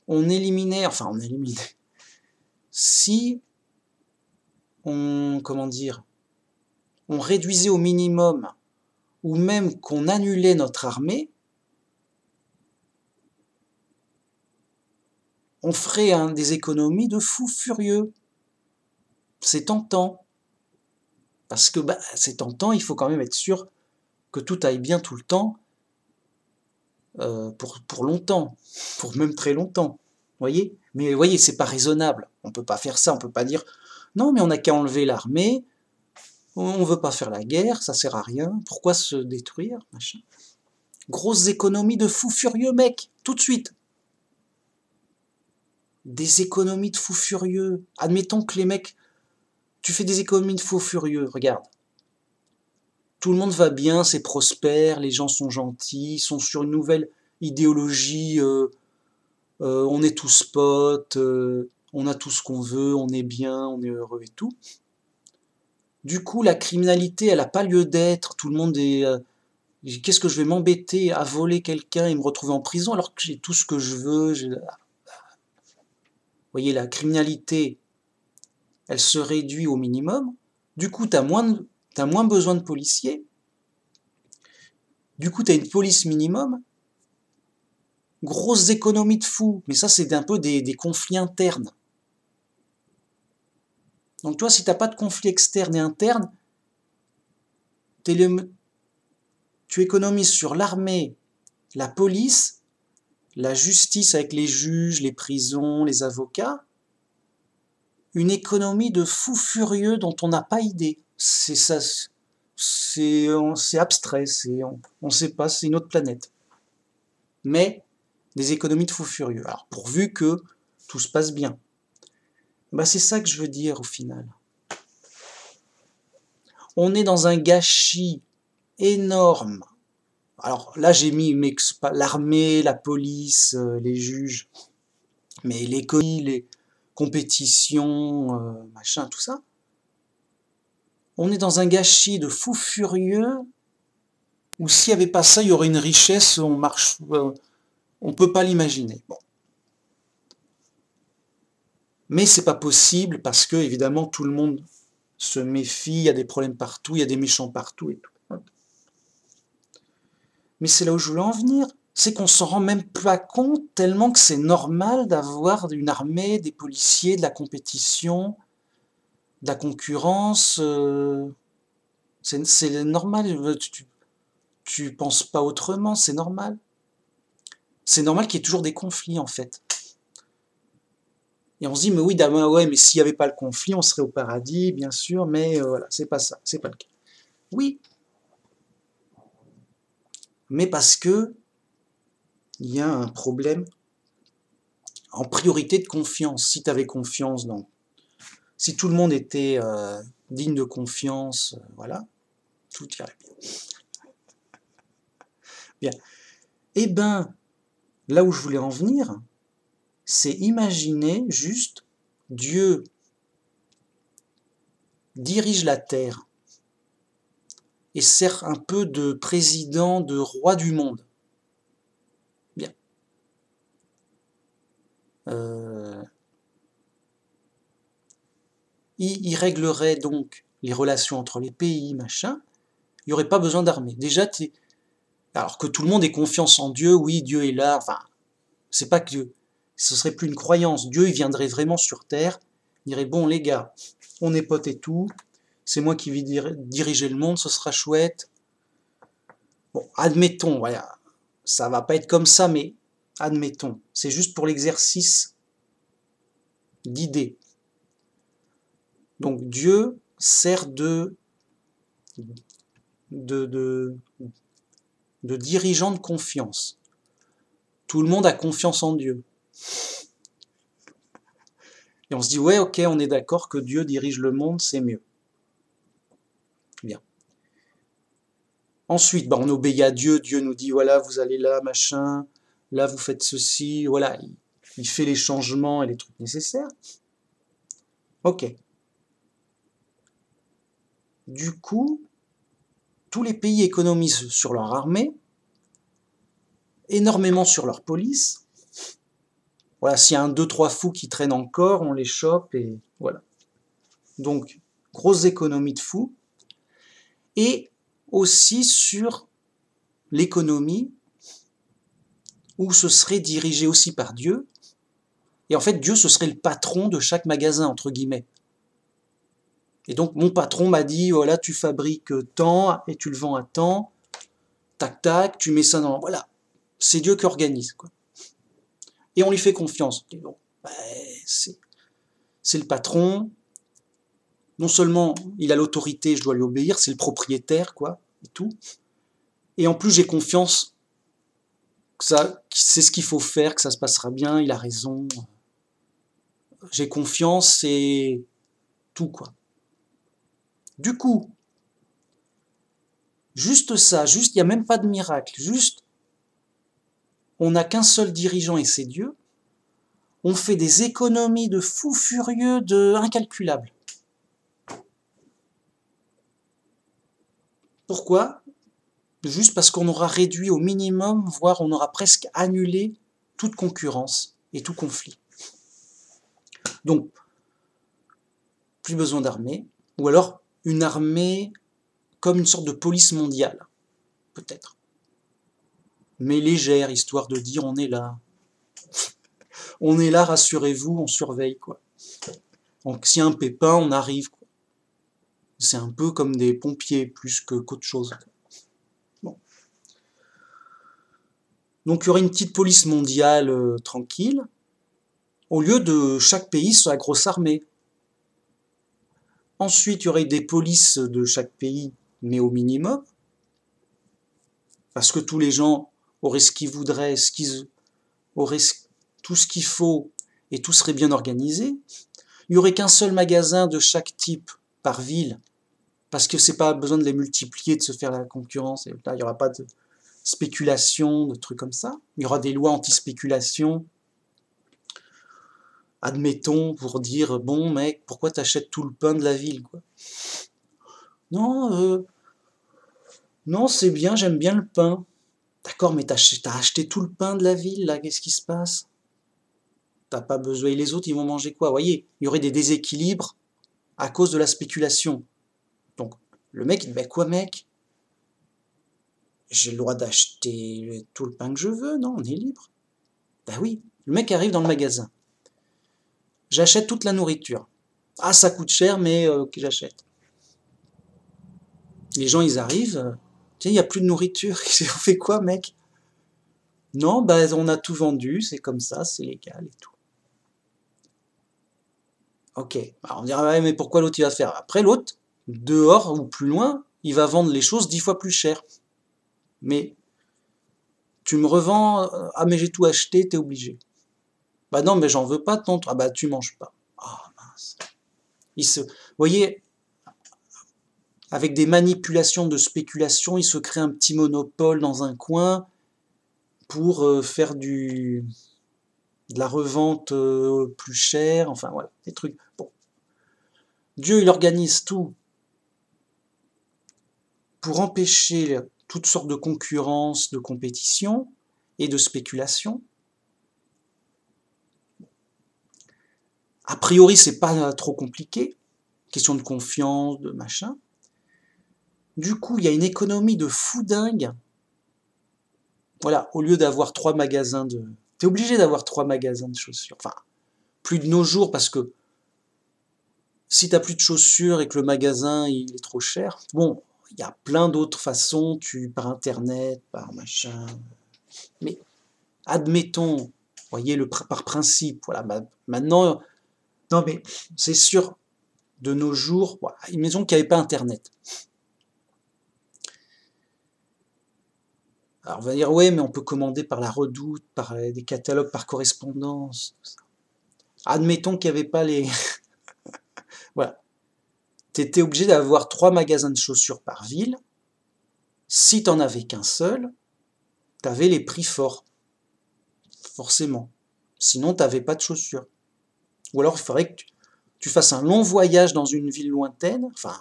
éliminait, si on, comment dire, on réduisait au minimum, ou même qu'on annulait notre armée, on ferait des économies de fous furieux. C'est tentant. Parce que bah, c'est tentant, il faut quand même être sûr que tout aille bien tout le temps, pour longtemps, pour même très longtemps. Voyez? Mais vous voyez, c'est pas raisonnable. On peut pas faire ça, on peut pas dire non, mais on n'a qu'à enlever l'armée, on veut pas faire la guerre, ça sert à rien, pourquoi se détruire, machin. Grosses économies de fous furieux, mec, tout de suite. Des économies de fous furieux. Admettons que les mecs, tu fais des économies de fous furieux, regarde. Tout le monde va bien, c'est prospère, les gens sont gentils, ils sont sur une nouvelle idéologie, on est tous potes, on a tout ce qu'on veut, on est bien, on est heureux et tout. Du coup, la criminalité, elle n'a pas lieu d'être, tout le monde est... qu'est-ce que je vais m'embêter à voler quelqu'un et me retrouver en prison alors que j'ai tout ce que je veux. Vous voyez, la criminalité, elle se réduit au minimum. Du coup, t'as moins besoin de policiers. Du coup, tu as une police minimum. Grosses économies de fous. Mais ça, c'est un peu des conflits internes. Donc toi, si tu n'as pas de conflit externe et interne, tu économises sur l'armée, la police, la justice avec les juges, les prisons, les avocats, une économie de fous furieux dont on n'a pas idée. C'est ça, c'est abstrait, on ne sait pas, c'est une autre planète. Mais des économies de fous furieux. Alors pourvu que tout se passe bien. Bah, c'est ça que je veux dire au final. On est dans un gâchis énorme. Alors là, j'ai mis l'armée, la police, les juges, mais l'économie, les compétitions, machin, tout ça. On est dans un gâchis de fous furieux où s'il n'y avait pas ça, il y aurait une richesse, on ne peut pas l'imaginer. Bon. Mais c'est pas possible parce que, évidemment, tout le monde se méfie, il y a des problèmes partout, il y a des méchants partout et tout. Mais c'est là où je voulais en venir. C'est qu'on s'en rend même pas compte tellement que c'est normal d'avoir une armée, des policiers, de la compétition, de la concurrence. C'est normal. Tu penses pas autrement, c'est normal. C'est normal qu'il y ait toujours des conflits en fait. Et on se dit, mais oui, ouais, mais s'il n'y avait pas le conflit, on serait au paradis, bien sûr, mais voilà, c'est pas ça, c'est pas le cas. Oui, mais parce que il y a un problème en priorité de confiance. Si tu avais confiance si tout le monde était digne de confiance, voilà, tout irait bien. Bien. Eh ben, là où je voulais en venir, c'est imaginer juste Dieu dirige la terre et sert un peu de président, de roi du monde. Bien. Il réglerait donc les relations entre les pays, machin. Il n'y aurait pas besoin d'armée. Déjà, alors que tout le monde ait confiance en Dieu, oui, Dieu est là, enfin, c'est pas que Dieu. Ce serait plus une croyance. Dieu, il viendrait vraiment sur Terre, il dirait, bon, les gars, on est potes et tout, c'est moi qui vais diriger le monde, ce sera chouette. Bon, admettons, voilà, ça va pas être comme ça, mais admettons, c'est juste pour l'exercice d'idée. Donc Dieu sert de dirigeant de confiance. Tout le monde a confiance en Dieu. Et on se dit, ouais, ok, on est d'accord que Dieu dirige le monde, c'est mieux. Bien. Ensuite, on obéit à Dieu, Dieu nous dit, voilà, vous allez là, machin, là, vous faites ceci, voilà, il fait les changements et les trucs nécessaires. Ok. Du coup, tous les pays économisent sur leur armée, énormément sur leur police. Voilà, s'il y a un, deux, trois fous qui traînent encore, on les chope et voilà. Donc, grosse économie de fous. Et aussi sur l'économie, où ce serait dirigé aussi par Dieu. Et en fait, Dieu, ce serait le patron de chaque magasin, entre guillemets. Et donc, mon patron m'a dit, voilà, tu fabriques tant et tu le vends à tant. Tac, tac, tu mets ça dans... Voilà, c'est Dieu qui organise, quoi. Et on lui fait confiance. Et bon, c'est le patron. Non seulement il a l'autorité, je dois lui obéir, c'est le propriétaire, quoi, et tout. Et en plus, j'ai confiance que c'est ce qu'il faut faire, que ça se passera bien, il a raison. J'ai confiance et tout, quoi. Du coup, juste ça, juste, il n'y a même pas de miracle, juste, on n'a qu'un seul dirigeant et c'est Dieu. On fait des économies de fous furieux, de incalculables. Pourquoi ? Juste parce qu'on aura réduit au minimum, voire on aura presque annulé toute concurrence et tout conflit. Donc, plus besoin d'armée, ou alors une armée comme une sorte de police mondiale, peut-être. Mais légère, histoire de dire on est là. On est là, rassurez-vous, on surveille, quoi. Donc s'il y a un pépin, on arrive, quoi. C'est un peu comme des pompiers, plus qu'autre chose. Bon. Donc il y aurait une petite police mondiale tranquille, au lieu de chaque pays sa grosse armée. Ensuite, il y aurait des polices de chaque pays, mais au minimum, parce que tous les gens auraient ce qu'ils voudraient, auraient tout ce qu'il faut, et tout serait bien organisé. Il n'y aurait qu'un seul magasin de chaque type par ville, parce que c'est pas besoin de les multiplier, de se faire la concurrence, et là, il n'y aura pas de spéculation, de trucs comme ça. Il y aura des lois anti-spéculation, admettons, pour dire, bon mec, pourquoi t'achètes tout le pain de la ville, quoi. Non, non, c'est bien, j'aime bien le pain. D'accord, mais t'as acheté tout le pain de la ville, là, qu'est-ce qui se passe? T'as pas besoin, et les autres, ils vont manger quoi? Vous voyez, il y aurait des déséquilibres à cause de la spéculation. Donc, le mec, il dit, ben quoi, mec? J'ai le droit d'acheter tout le pain que je veux, non? On est libre. Ben oui, le mec arrive dans le magasin. J'achète toute la nourriture. Ah, ça coûte cher, mais ok, j'achète. Les gens, ils arrivent, tiens, il n'y a plus de nourriture. On fait quoi, mec? Non, ben on a tout vendu, c'est comme ça, c'est légal et tout. Ok, alors on dira, ouais, mais pourquoi l'autre il va faire? Après, l'autre, dehors ou plus loin, il va vendre les choses 10 fois plus cher. Mais tu me revends, ah mais j'ai tout acheté, t'es obligé. Bah non, mais j'en veux pas tant. Ah bah tu manges pas. Ah mince. Vous voyez, avec des manipulations de spéculation, il se crée un petit monopole dans un coin pour faire de la revente plus chère, enfin voilà, des trucs. Bon. Dieu, il organise tout pour empêcher toutes sortes de concurrence, de compétition et de spéculation. A priori, c'est pas trop compliqué, question de confiance, de machin. Du coup, il y a une économie de fou dingue. Voilà, au lieu d'avoir 3 magasins de... T'es obligé d'avoir 3 magasins de chaussures. Enfin, plus de nos jours, parce que si t'as plus de chaussures et que le magasin il est trop cher, bon, il y a plein d'autres façons, par internet, par machin. Mais admettons, voyez, par principe, voilà, maintenant, non mais c'est sûr, de nos jours, voilà, imaginons qu'il n'y avait pas internet. Alors on va dire, ouais, mais on peut commander par la Redoute, par des catalogues par correspondance. Admettons qu'il n'y avait pas les... Voilà. Tu étais obligé d'avoir 3 magasins de chaussures par ville. Si tu n'en avais qu'un seul, tu avais les prix forts. Forcément. Sinon, tu n'avais pas de chaussures. Ou alors, il faudrait que tu fasses un long voyage dans une ville lointaine. Enfin,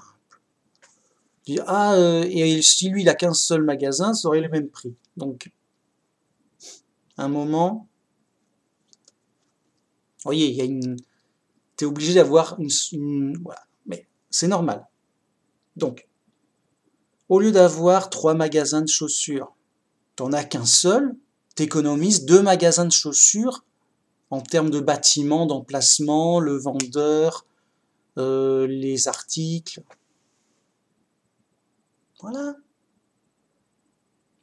tu dis, et si lui, il n'a qu'un seul magasin, ça aurait le même prix. Donc, à un moment, vous voyez, il y a tu es obligé d'avoir voilà. Mais c'est normal. Donc, au lieu d'avoir 3 magasins de chaussures, tu n'en as qu'un seul, tu économises 2 magasins de chaussures en termes de bâtiment, d'emplacement, le vendeur, les articles. Voilà.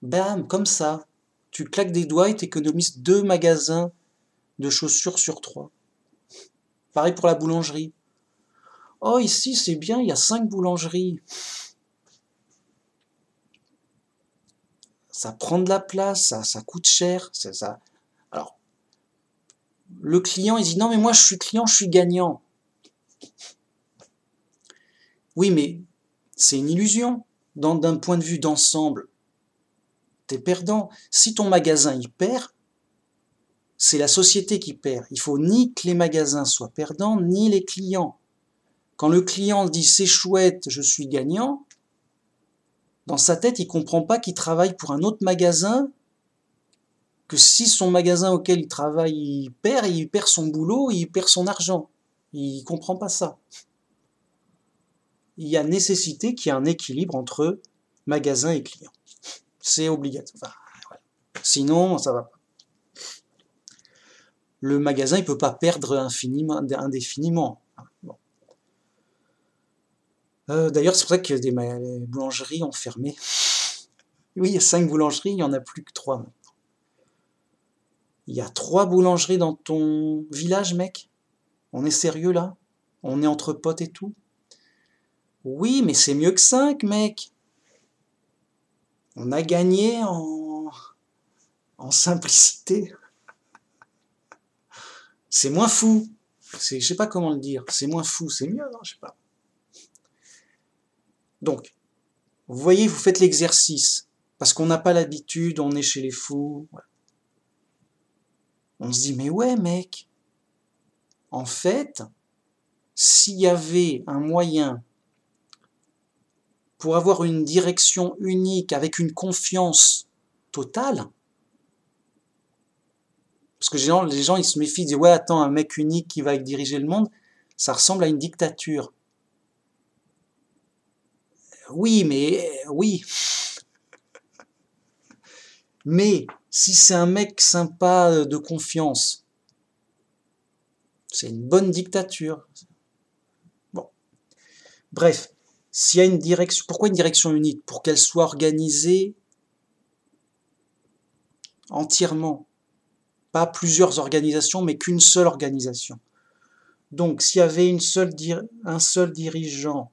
Bam, comme ça. Tu claques des doigts et tu économises 2 magasins de chaussures sur 3. Pareil pour la boulangerie. Oh, ici, c'est bien, il y a 5 boulangeries. Ça prend de la place, ça coûte cher. Ça. Alors, le client, il dit, non, mais moi, je suis client, je suis gagnant. Oui, mais c'est une illusion. D'un point de vue d'ensemble, t'es perdant. Si ton magasin, il perd, c'est la société qui perd. Il faut ni que les magasins soient perdants, ni les clients. Quand le client dit c'est chouette, je suis gagnant, dans sa tête, il comprend pas qu'il travaille pour un autre magasin, que si son magasin auquel il travaille, il perd son boulot, il perd son argent. Il comprend pas ça. Il y a nécessité qu'il y ait un équilibre entre magasin et client. C'est obligatoire. Enfin, voilà. Sinon, ça va pas. Le magasin, il peut pas perdre indéfiniment. Bon. D'ailleurs, c'est pour ça que les boulangeries ont fermé. Oui, il y a 5 boulangeries, il n'y en a plus que 3 maintenant. Il y a 3 boulangeries dans ton village, mec? On est sérieux là? On est entre potes et tout? Oui, mais c'est mieux que 5, mec. On a gagné en simplicité. C'est moins fou. Je sais pas comment le dire. C'est moins fou, c'est mieux, non? Je sais pas. Donc, vous voyez, vous faites l'exercice. Parce qu'on n'a pas l'habitude, on est chez les fous. Voilà. On se dit, mais ouais, mec. En fait, s'il y avait un moyen pour avoir une direction unique avec une confiance totale, parce que les gens ils se méfient, ils disent ouais attends, un mec unique qui va diriger le monde, ça ressemble à une dictature. Oui, mais oui. Mais si c'est un mec sympa de confiance, c'est une bonne dictature. Bon. Bref, s'il y a une direction, pourquoi une direction unique? Pour qu'elle soit organisée entièrement. Pas plusieurs organisations, mais qu'une seule organisation. Donc, s'il y avait un seul dirigeant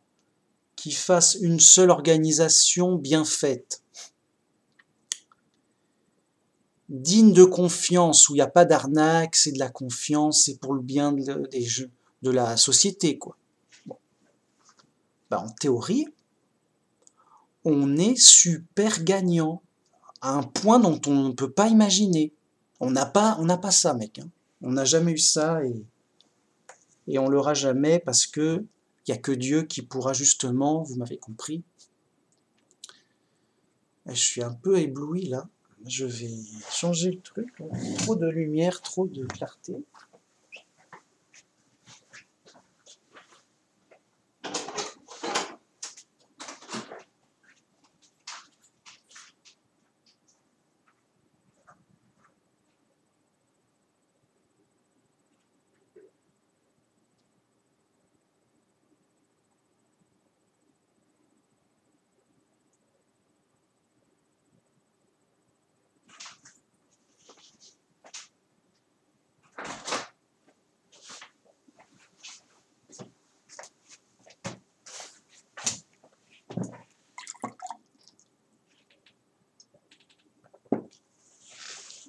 qui fasse une seule organisation bien faite, digne de confiance, où il n'y a pas d'arnaque, c'est de la confiance, c'est pour le bien de la société, quoi. Bon. Ben, en théorie, on est super gagnant, à un point dont on ne peut pas imaginer. On n'a pas ça, mec. Hein. On n'a jamais eu ça et on l'aura jamais parce que il n'y a que Dieu qui pourra justement, vous m'avez compris. Je suis un peu ébloui là. Je vais changer le truc. Trop de lumière, trop de clarté.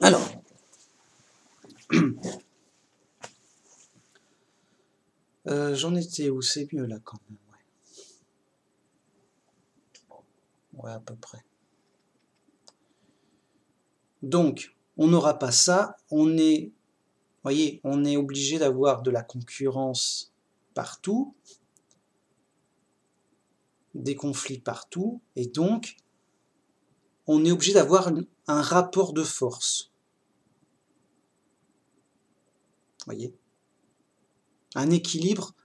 Alors, j'en étais où? C'est mieux là quand même. Ouais, à peu près. Donc, on n'aura pas ça. Voyez, on est obligé d'avoir de la concurrence partout, des conflits partout, et donc, on est obligé d'avoir un rapport de force. Voyez, un équilibre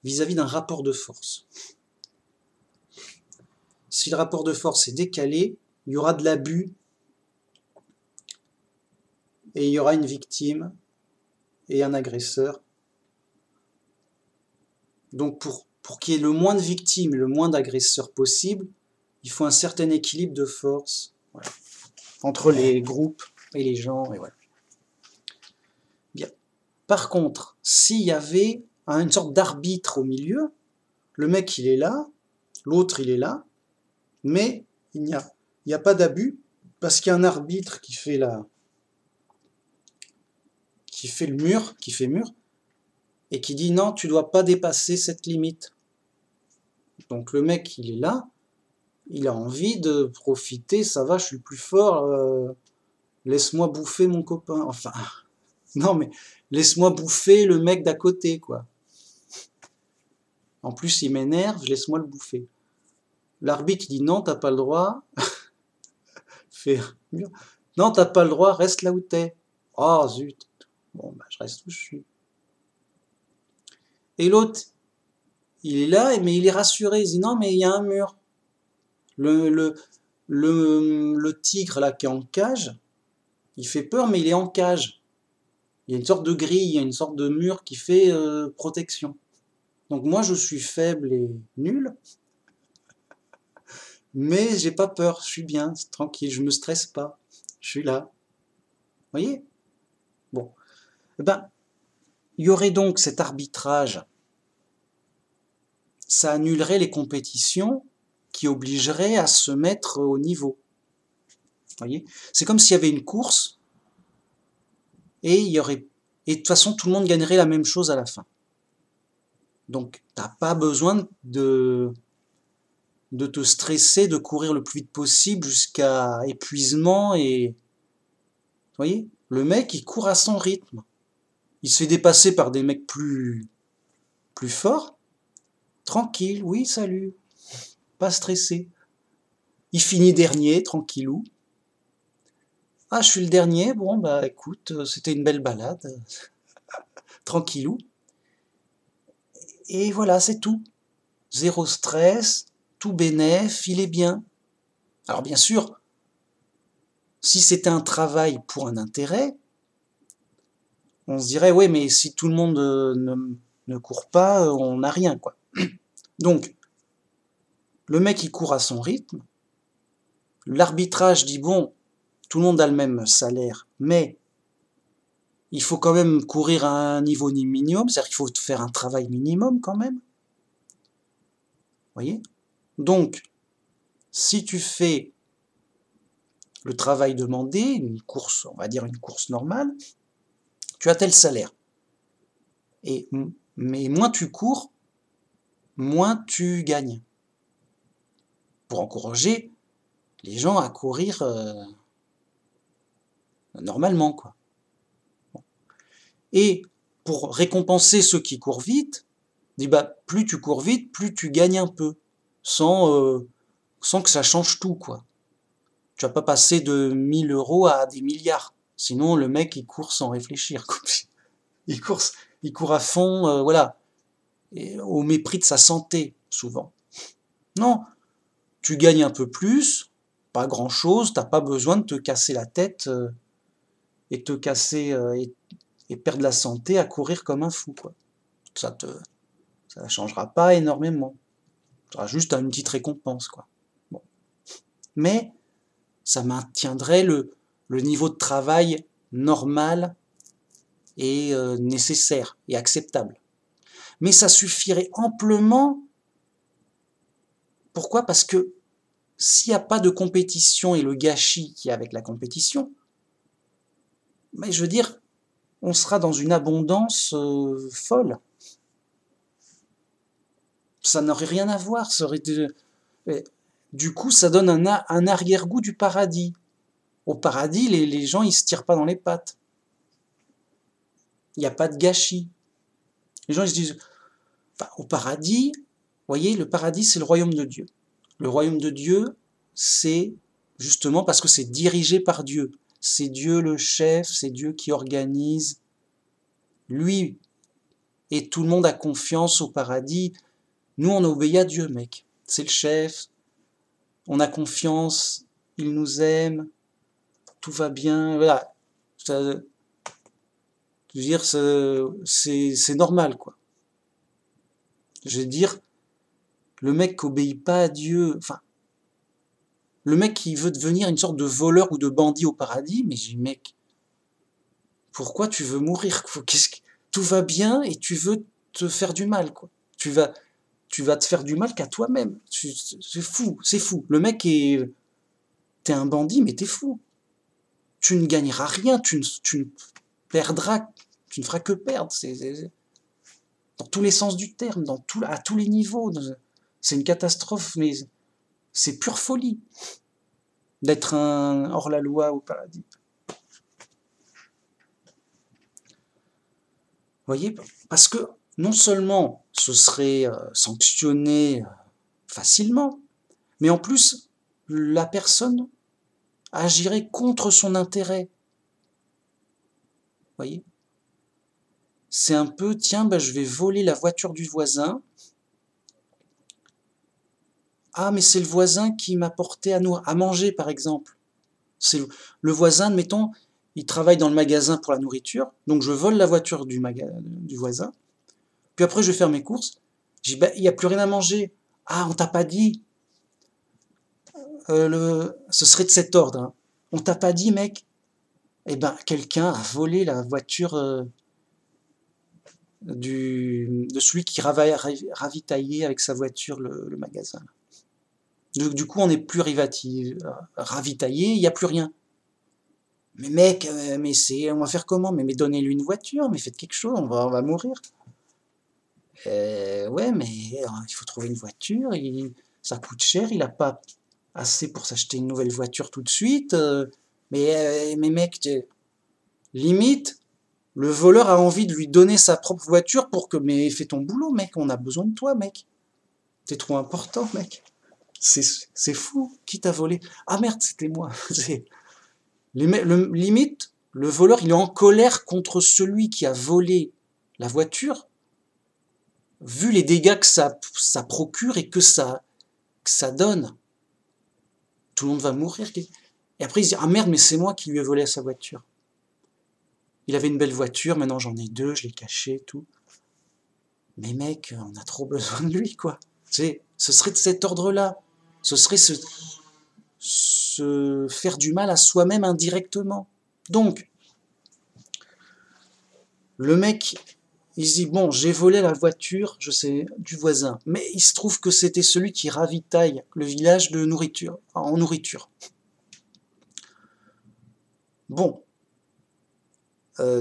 vis-à-vis d'un rapport de force. Si le rapport de force est décalé, il y aura de l'abus et il y aura une victime et un agresseur. Donc pour qu'il y ait le moins de victimes et le moins d'agresseurs possible, il faut un certain équilibre de force voilà, entre les groupes et les gens. Et voilà. Bien. Par contre, s'il y avait une sorte d'arbitre au milieu, le mec il est là, l'autre il est là, mais il n'y a pas d'abus parce qu'il y a un arbitre qui fait le mur, et qui dit non, tu dois pas dépasser cette limite. Donc le mec, il est là, il a envie de profiter, ça va, je suis le plus fort, laisse-moi bouffer mon copain. Enfin, non mais, laisse-moi bouffer le mec d'à côté, quoi. En plus, il m'énerve, laisse-moi le bouffer. L'arbitre, il dit non, t'as pas le droit. Non, t'as pas le droit, reste là où t'es. Oh zut. Bon, bah, je reste où je suis. Et l'autre, il est là, mais il est rassuré. Il dit non, mais il y a un mur. Le tigre là qui est en cage, il fait peur, mais il est en cage. Il y a une sorte de grille, il y a une sorte de mur qui fait protection. Donc moi, je suis faible et nul, mais j'ai pas peur, je suis bien, tranquille, je me stresse pas, je suis là. Vous voyez? Bon, eh ben, il y aurait donc cet arbitrage. Ça annulerait les compétitions qui obligeraient à se mettre au niveau. Vous voyez? C'est comme s'il y avait une course et et de toute façon tout le monde gagnerait la même chose à la fin. Donc t'as pas besoin de te stresser, de courir le plus vite possible jusqu'à épuisement et vous voyez, le mec il court à son rythme. Il se fait dépasser par des mecs plus forts. Tranquille, oui, salut. Pas stressé. Il finit dernier, tranquillou. Ah, je suis le dernier, bon, bah écoute, c'était une belle balade. Tranquillou. Et voilà, c'est tout. Zéro stress, tout bénef, il est bien. Alors bien sûr, si c'était un travail pour un intérêt, on se dirait, ouais, mais si tout le monde ne court pas, on n'a rien, quoi. Donc, le mec, il court à son rythme. L'arbitrage dit, bon, tout le monde a le même salaire, mais il faut quand même courir à un niveau minimum, c'est-à-dire qu'il faut faire un travail minimum quand même. Vous voyez? Donc, si tu fais le travail demandé, une course, on va dire une course normale, tu as tel salaire. Mais moins tu cours, moins tu gagnes. pour encourager les gens à courir normalement, quoi. Et pour récompenser ceux qui courent vite, dit bah, plus tu cours vite, plus tu gagnes un peu, sans que ça change tout, quoi. Tu vas pas passer de 1000 euros à des milliards. Sinon, le mec, il court sans réfléchir, quoi. Il court, il court à fond, voilà. Et au mépris de sa santé, souvent. Non, tu gagnes un peu plus, pas grand-chose, t'as pas besoin de te casser la tête et te casser et perdre la santé à courir comme un fou, quoi. Ça ne changera pas énormément. Ça sera juste une petite récompense, quoi. Bon. Mais ça maintiendrait le niveau de travail normal et nécessaire et acceptable. Mais ça suffirait amplement. Pourquoi? Parce que s'il n'y a pas de compétition et le gâchis qu'il y a avec la compétition, mais je veux dire, on sera dans une abondance folle. Ça n'aurait rien à voir. Ça aurait du coup, ça donne un arrière-goût du paradis. Au paradis, les gens, ils se tirent pas dans les pattes. Il n'y a pas de gâchis. Les gens, ils se disent, enfin, au paradis, vous voyez, le paradis, c'est le royaume de Dieu. Le royaume de Dieu, c'est justement parce que c'est dirigé par Dieu. C'est Dieu le chef, c'est Dieu qui organise. Lui, et tout le monde a confiance au paradis. Nous, on obéit à Dieu, mec. C'est le chef. On a confiance. Il nous aime. Tout va bien. Voilà. Je veux dire, c'est normal, quoi. Je veux dire, le mec qui obéit pas à Dieu, enfin, le mec qui veut devenir une sorte de voleur ou de bandit au paradis, mais je dis, mec, pourquoi tu veux mourir? Tout va bien et tu veux te faire du mal, quoi. Tu vas te faire du mal qu'à toi-même. C'est fou, c'est fou. Le mec t'es un bandit, mais t'es fou. Tu ne gagneras rien, tu ne perdras, tu ne feras que perdre. Dans tous les sens du terme, à tous les niveaux. C'est une catastrophe, mais c'est pure folie d'être un hors-la-loi au paradis. Vous voyez, parce que non seulement ce serait sanctionné facilement, mais en plus, la personne agirait contre son intérêt. Vous voyez? C'est un peu, tiens, ben, je vais voler la voiture du voisin. Ah, mais c'est le voisin qui m'a porté à manger, par exemple. C'est le voisin, admettons, il travaille dans le magasin pour la nourriture, donc je vole la voiture du voisin, puis après je vais faire mes courses, je dis, ben, il n'y a plus rien à manger. Ah, on t'a pas dit. Ce serait de cet ordre. Hein. On t'a pas dit, mec. Eh ben, quelqu'un a volé la voiture de celui qui ravitaillait avec sa voiture le magasin. Du coup, on n'est plus ravitaillé, il n'y a plus rien. Mais mec, on va faire comment? Mais donnez-lui une voiture, mais faites quelque chose, on va mourir. Ouais, mais il faut trouver une voiture, ça coûte cher, il n'a pas assez pour s'acheter une nouvelle voiture tout de suite. Mais mec, limite, le voleur a envie de lui donner sa propre voiture mais fais ton boulot, mec, on a besoin de toi, mec. T'es trop important, mec. C'est fou, qui t'a volé? Ah merde, c'était moi. Limite, le voleur, il est en colère contre celui qui a volé la voiture, vu les dégâts que ça procure et que ça donne. Tout le monde va mourir. Et après, il se dit, ah merde, mais c'est moi qui lui ai volé sa voiture. Il avait une belle voiture, maintenant j'en ai deux, je l'ai cachée, tout. Mais mec, on a trop besoin de lui, quoi. Ce serait de cet ordre-là. Ce serait se faire du mal à soi-même indirectement. Donc, le mec, il se dit, bon, j'ai volé la voiture, je sais, du voisin. Mais il se trouve que c'était celui qui ravitaille le village de nourriture, en nourriture. Bon.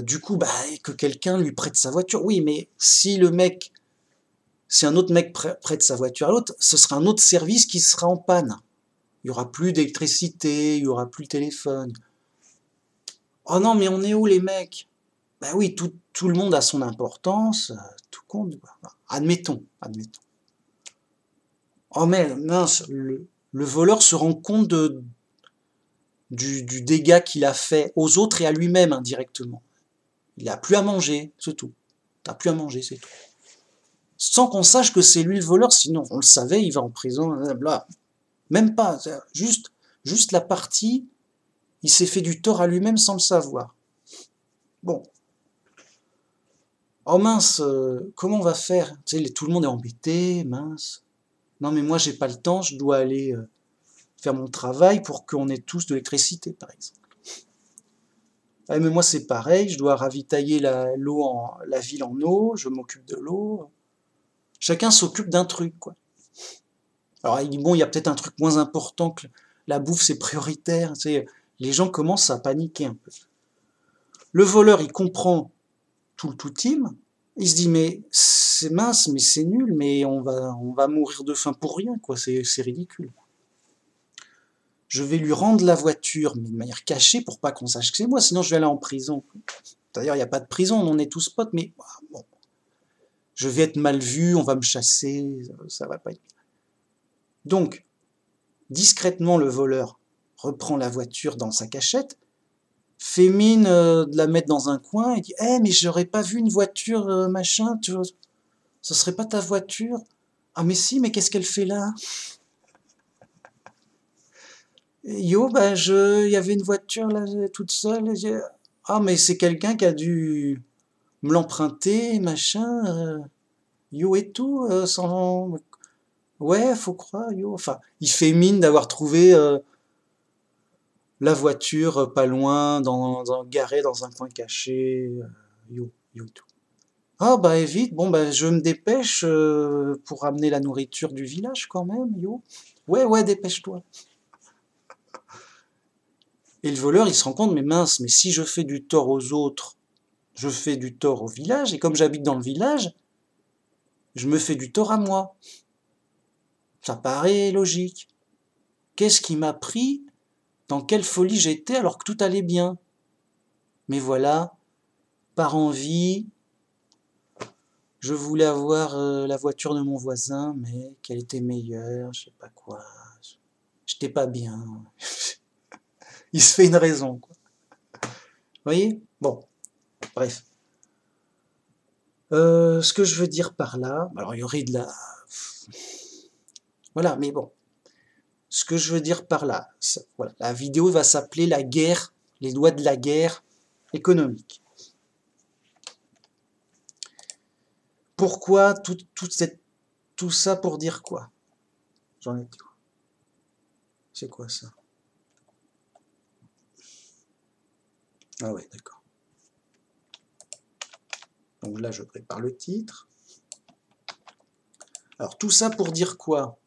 Du coup, bah, que quelqu'un lui prête sa voiture. Oui, mais si le mec si un autre mec prête sa voiture à l'autre, ce sera un autre service qui sera en panne. Il n'y aura plus d'électricité, il n'y aura plus de téléphone. Oh non, mais on est où les mecs? Ben oui, tout le monde a son importance, tout compte. Admettons. Oh mais mince, le voleur se rend compte du dégât qu'il a fait aux autres et à lui-même indirectement. Il n'a plus à manger, c'est tout. T'as plus à manger, c'est tout. Sans qu'on sache que c'est lui le voleur, sinon on le savait, il va en prison, bla. Même pas, juste la partie, il s'est fait du tort à lui-même sans le savoir. Bon. Oh mince, comment on va faire? Tu sais, tout le monde est embêté, mince. Non mais moi j'ai pas le temps, je dois aller faire mon travail pour qu'on ait tous de l'électricité, par exemple. Ah, mais moi c'est pareil, je dois ravitailler la ville en eau, je m'occupe de l'eau. Chacun s'occupe d'un truc, quoi. Alors il dit, bon, il y a peut-être un truc moins important que la bouffe, c'est prioritaire. Tu sais, les gens commencent à paniquer un peu. Le voleur, il comprend tout le tout-team. Il se dit, mais c'est mince, mais c'est nul, mais on va mourir de faim pour rien, quoi. C'est ridicule. Je vais lui rendre la voiture, mais de manière cachée, pour pas qu'on sache que c'est moi, sinon je vais aller en prison. D'ailleurs, il n'y a pas de prison, on est tous potes, mais bon, je vais être mal vu, on va me chasser, ça va pas être bien. Donc, discrètement, le voleur reprend la voiture dans sa cachette, fait mine de la mettre dans un coin et dit « Eh, mais j'aurais pas vu une voiture, machin, tu vois, ce serait pas ta voiture ?»« Ah mais si, mais qu'est-ce qu'elle fait là ?»« Yo, ben il y avait une voiture là, toute seule. Ah mais c'est quelqu'un qui a dû me l'emprunter, machin. Yo et tout, sans... Ouais, faut croire, yo. » Enfin, il fait mine d'avoir trouvé la voiture pas loin, garée dans un coin caché. Yo et tout. Ah bah vite, bon bah je me dépêche pour ramener la nourriture du village quand même, yo. Ouais, dépêche-toi. Et le voleur, il se rend compte, mais mince, mais si je fais du tort aux autres, je fais du tort au village, et comme j'habite dans le village, je me fais du tort à moi. Ça paraît logique. Qu'est-ce qui m'a pris? Dans quelle folie j'étais alors que tout allait bien? Mais voilà, par envie, je voulais avoir la voiture de mon voisin, mais qu'elle était meilleure, je sais pas quoi. J'étais pas bien. Il se fait une raison, quoi. Vous voyez? Bon, bref. Ce que je veux dire par là, alors il y aurait de la... Voilà, mais bon. Ce que je veux dire par là, voilà, la vidéo va s'appeler la guerre, les lois de la guerre économique. Pourquoi tout ça pour dire quoi? J'en ai tout. C'est quoi ça? Ah ouais, d'accord. Donc là, je prépare le titre. Alors, tout ça pour dire quoi?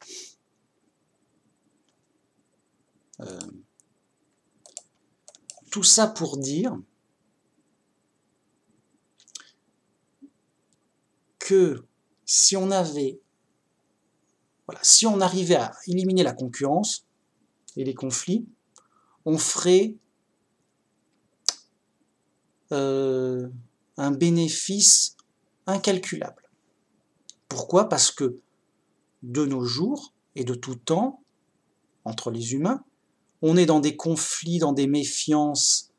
Tout ça pour dire que si on arrivait à éliminer la concurrence et les conflits, on ferait un bénéfice incalculable. Pourquoi? Parce que de nos jours et de tout temps, entre les humains, on est dans des conflits, dans des méfiances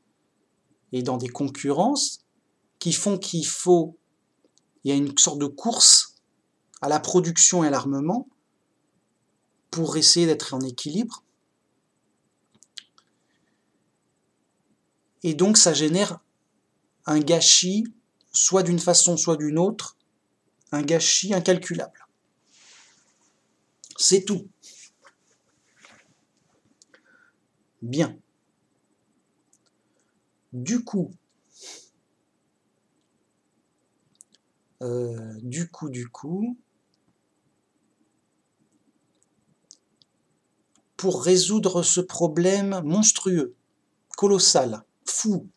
et dans des concurrences qui font il y a une sorte de course à la production et à l'armement pour essayer d'être en équilibre. Et donc ça génère un gâchis, soit d'une façon, soit d'une autre, un gâchis incalculable. C'est tout. Bien. Du coup, pour résoudre ce problème monstrueux, colossal, fou,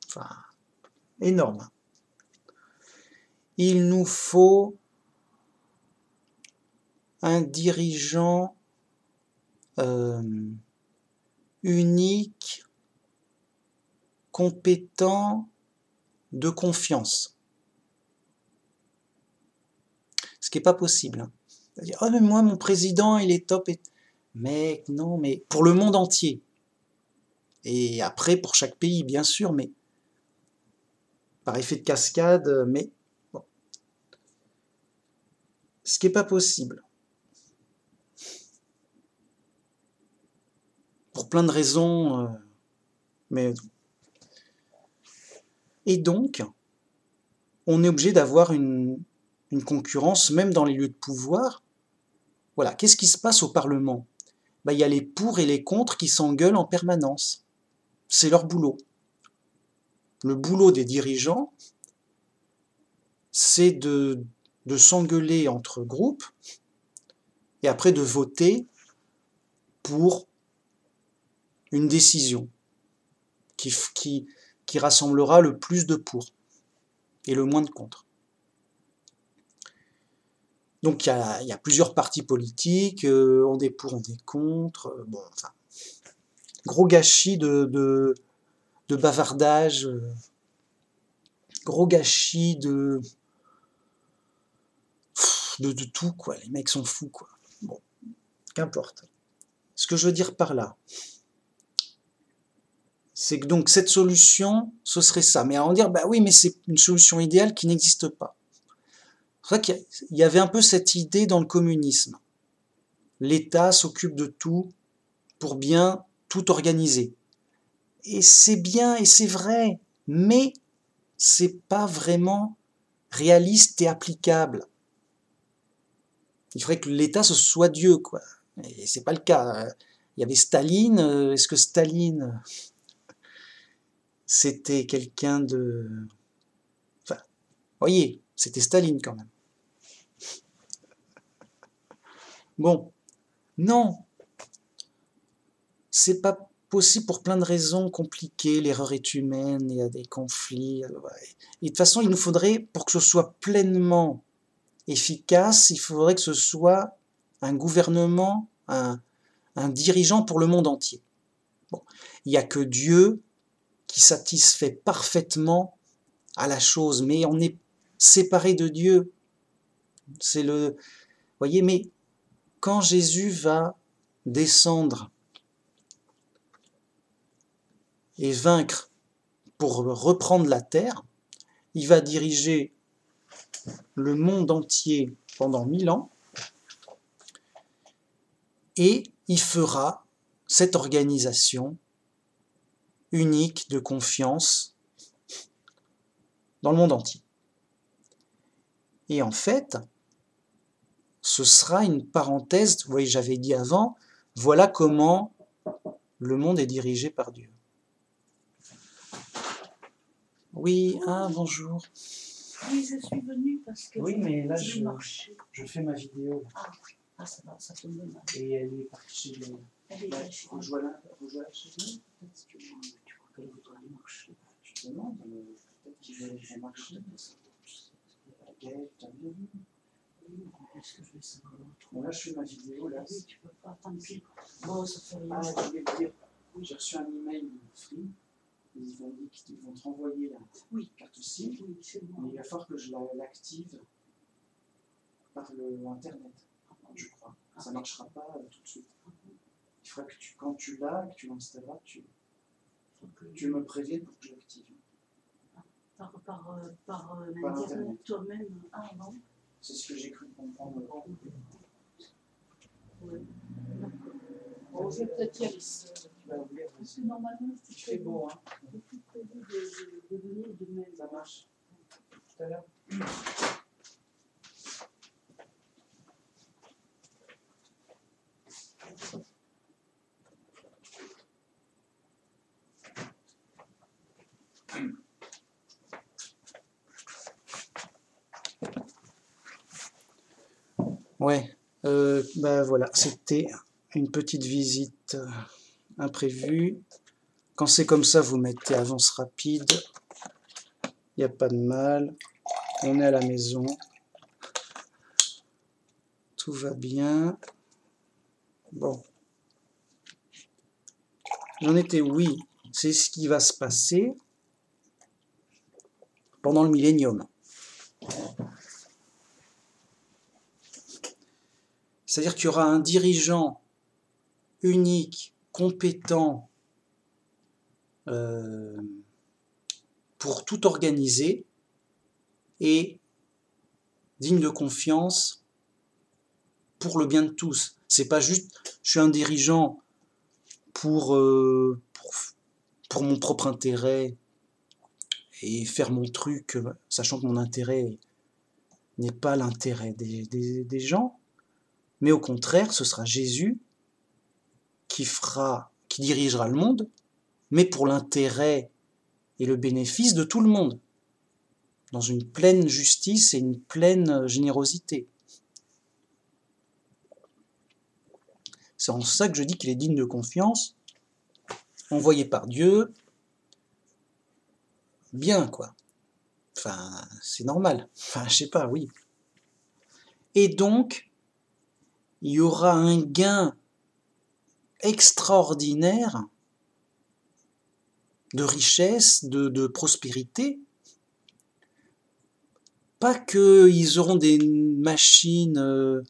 enfin, énorme, il nous faut un dirigeant unique, compétent, de confiance. Ce qui n'est pas possible. Hein. Oh, mais moi, mon président, il est top. Mec, non, mais pour le monde entier. Et après, pour chaque pays, bien sûr, mais par effet de cascade, mais bon. Ce qui n'est pas possible. Pour plein de raisons, mais... Et donc, on est obligé d'avoir une concurrence, même dans les lieux de pouvoir. Voilà, qu'est-ce qui se passe au Parlement? Ben, y a les pour et les contre qui s'engueulent en permanence. C'est leur boulot. Le boulot des dirigeants, c'est de s'engueuler entre groupes et après de voter pour une décision qui rassemblera le plus de pour et le moins de contre. Donc il y a plusieurs partis politiques, on est pour, on est contre, bon, enfin, gros gâchis de bavardage, gros gâchis de tout, quoi. Les mecs sont fous, quoi. Bon, qu'importe. Ce que je veux dire par là, c'est que donc cette solution, ce serait ça. Mais on va dire, bah oui, mais c'est une solution idéale qui n'existe pas. C'est vrai qu'il y avait un peu cette idée dans le communisme. L'État s'occupe de tout pour bien tout organiser. Et c'est bien et c'est vrai, mais c'est pas vraiment réaliste et applicable. Il faudrait que l'État ce soit Dieu, quoi. Et c'est pas le cas. Il y avait Staline. Est-ce que Staline c'était quelqu'un de... Enfin, voyez, c'était Staline quand même. Bon, non, c'est pas possible pour plein de raisons compliquées. L'erreur est humaine, il y a des conflits. Et de toute façon, il nous faudrait, pour que ce soit pleinement efficace, il faudrait que ce soit un gouvernement, un dirigeant pour le monde entier. Bon, il n'y a que Dieu qui satisfait parfaitement à la chose, mais on est séparé de Dieu. C'est le... Voyez, mais quand Jésus va descendre et vaincre pour reprendre la terre, il va diriger le monde entier pendant 1000 ans et il fera cette organisation unique de confiance dans le monde entier. Et en fait, ce sera une parenthèse, vous voyez, j'avais dit avant, voilà comment le monde est dirigé par Dieu. Oui, ah, bonjour. Oui, je suis venue parce que... Oui, mais là, je fais ma vidéo. Ah, ça va, ça tombe mal. Et elle est partie chez elle. Elle est là chez elle. Rejoins-la chez elle. Parce que tu crois qu'elle voudra aller marcher. Je te demande, peut-être qu'il va marcher. Gaëlle, t'as bien vu? Oui, est-ce que je vais savoir? Bon, là, je fais ma vidéo, là. Oui, tu peux pas, tant pis. Bon, ça fait rien. Ah, je voulais te dire, j'ai reçu un email Free. Ils vont dire qu'ils vont te renvoyer la carte SIM. Oui, c'est bon. Mais il va falloir que je l'active par l'internet, je crois. Ça ne marchera pas tout de suite. Il faudra que quand tu l'as, que tu l'installeras, tu me préviennes pour que je l'active. Par internet toi-même. Ah non. C'est ce que j'ai cru comprendre. Oui, d'accord. Bon, je vais peut-être y aller. Tu vas ouvrir. Parce que normalement, Il fait beau, hein. Je suis prévu de venir demain. Ça marche. Tout à l'heure. Ouais, bah voilà, c'était une petite visite imprévue. Quand c'est comme ça, vous mettez avance rapide. Il n'y a pas de mal. On est à la maison. Tout va bien. Bon. J'en étais, oui, c'est ce qui va se passer pendant le millénium. C'est-à-dire qu'il y aura un dirigeant unique, compétent, pour tout organiser et digne de confiance pour le bien de tous. C'est pas juste, je suis un dirigeant pour mon propre intérêt et faire mon truc, sachant que mon intérêt n'est pas l'intérêt des gens, mais au contraire, ce sera Jésus qui dirigera le monde, mais pour l'intérêt et le bénéfice de tout le monde, dans une pleine justice et une pleine générosité. C'est en ça que je dis qu'il est digne de confiance, envoyé par Dieu, bien quoi. Enfin, c'est normal. Enfin, je sais pas, oui. Et donc, il y aura un gain extraordinaire de richesse, de prospérité. Pas qu'ils auront des machines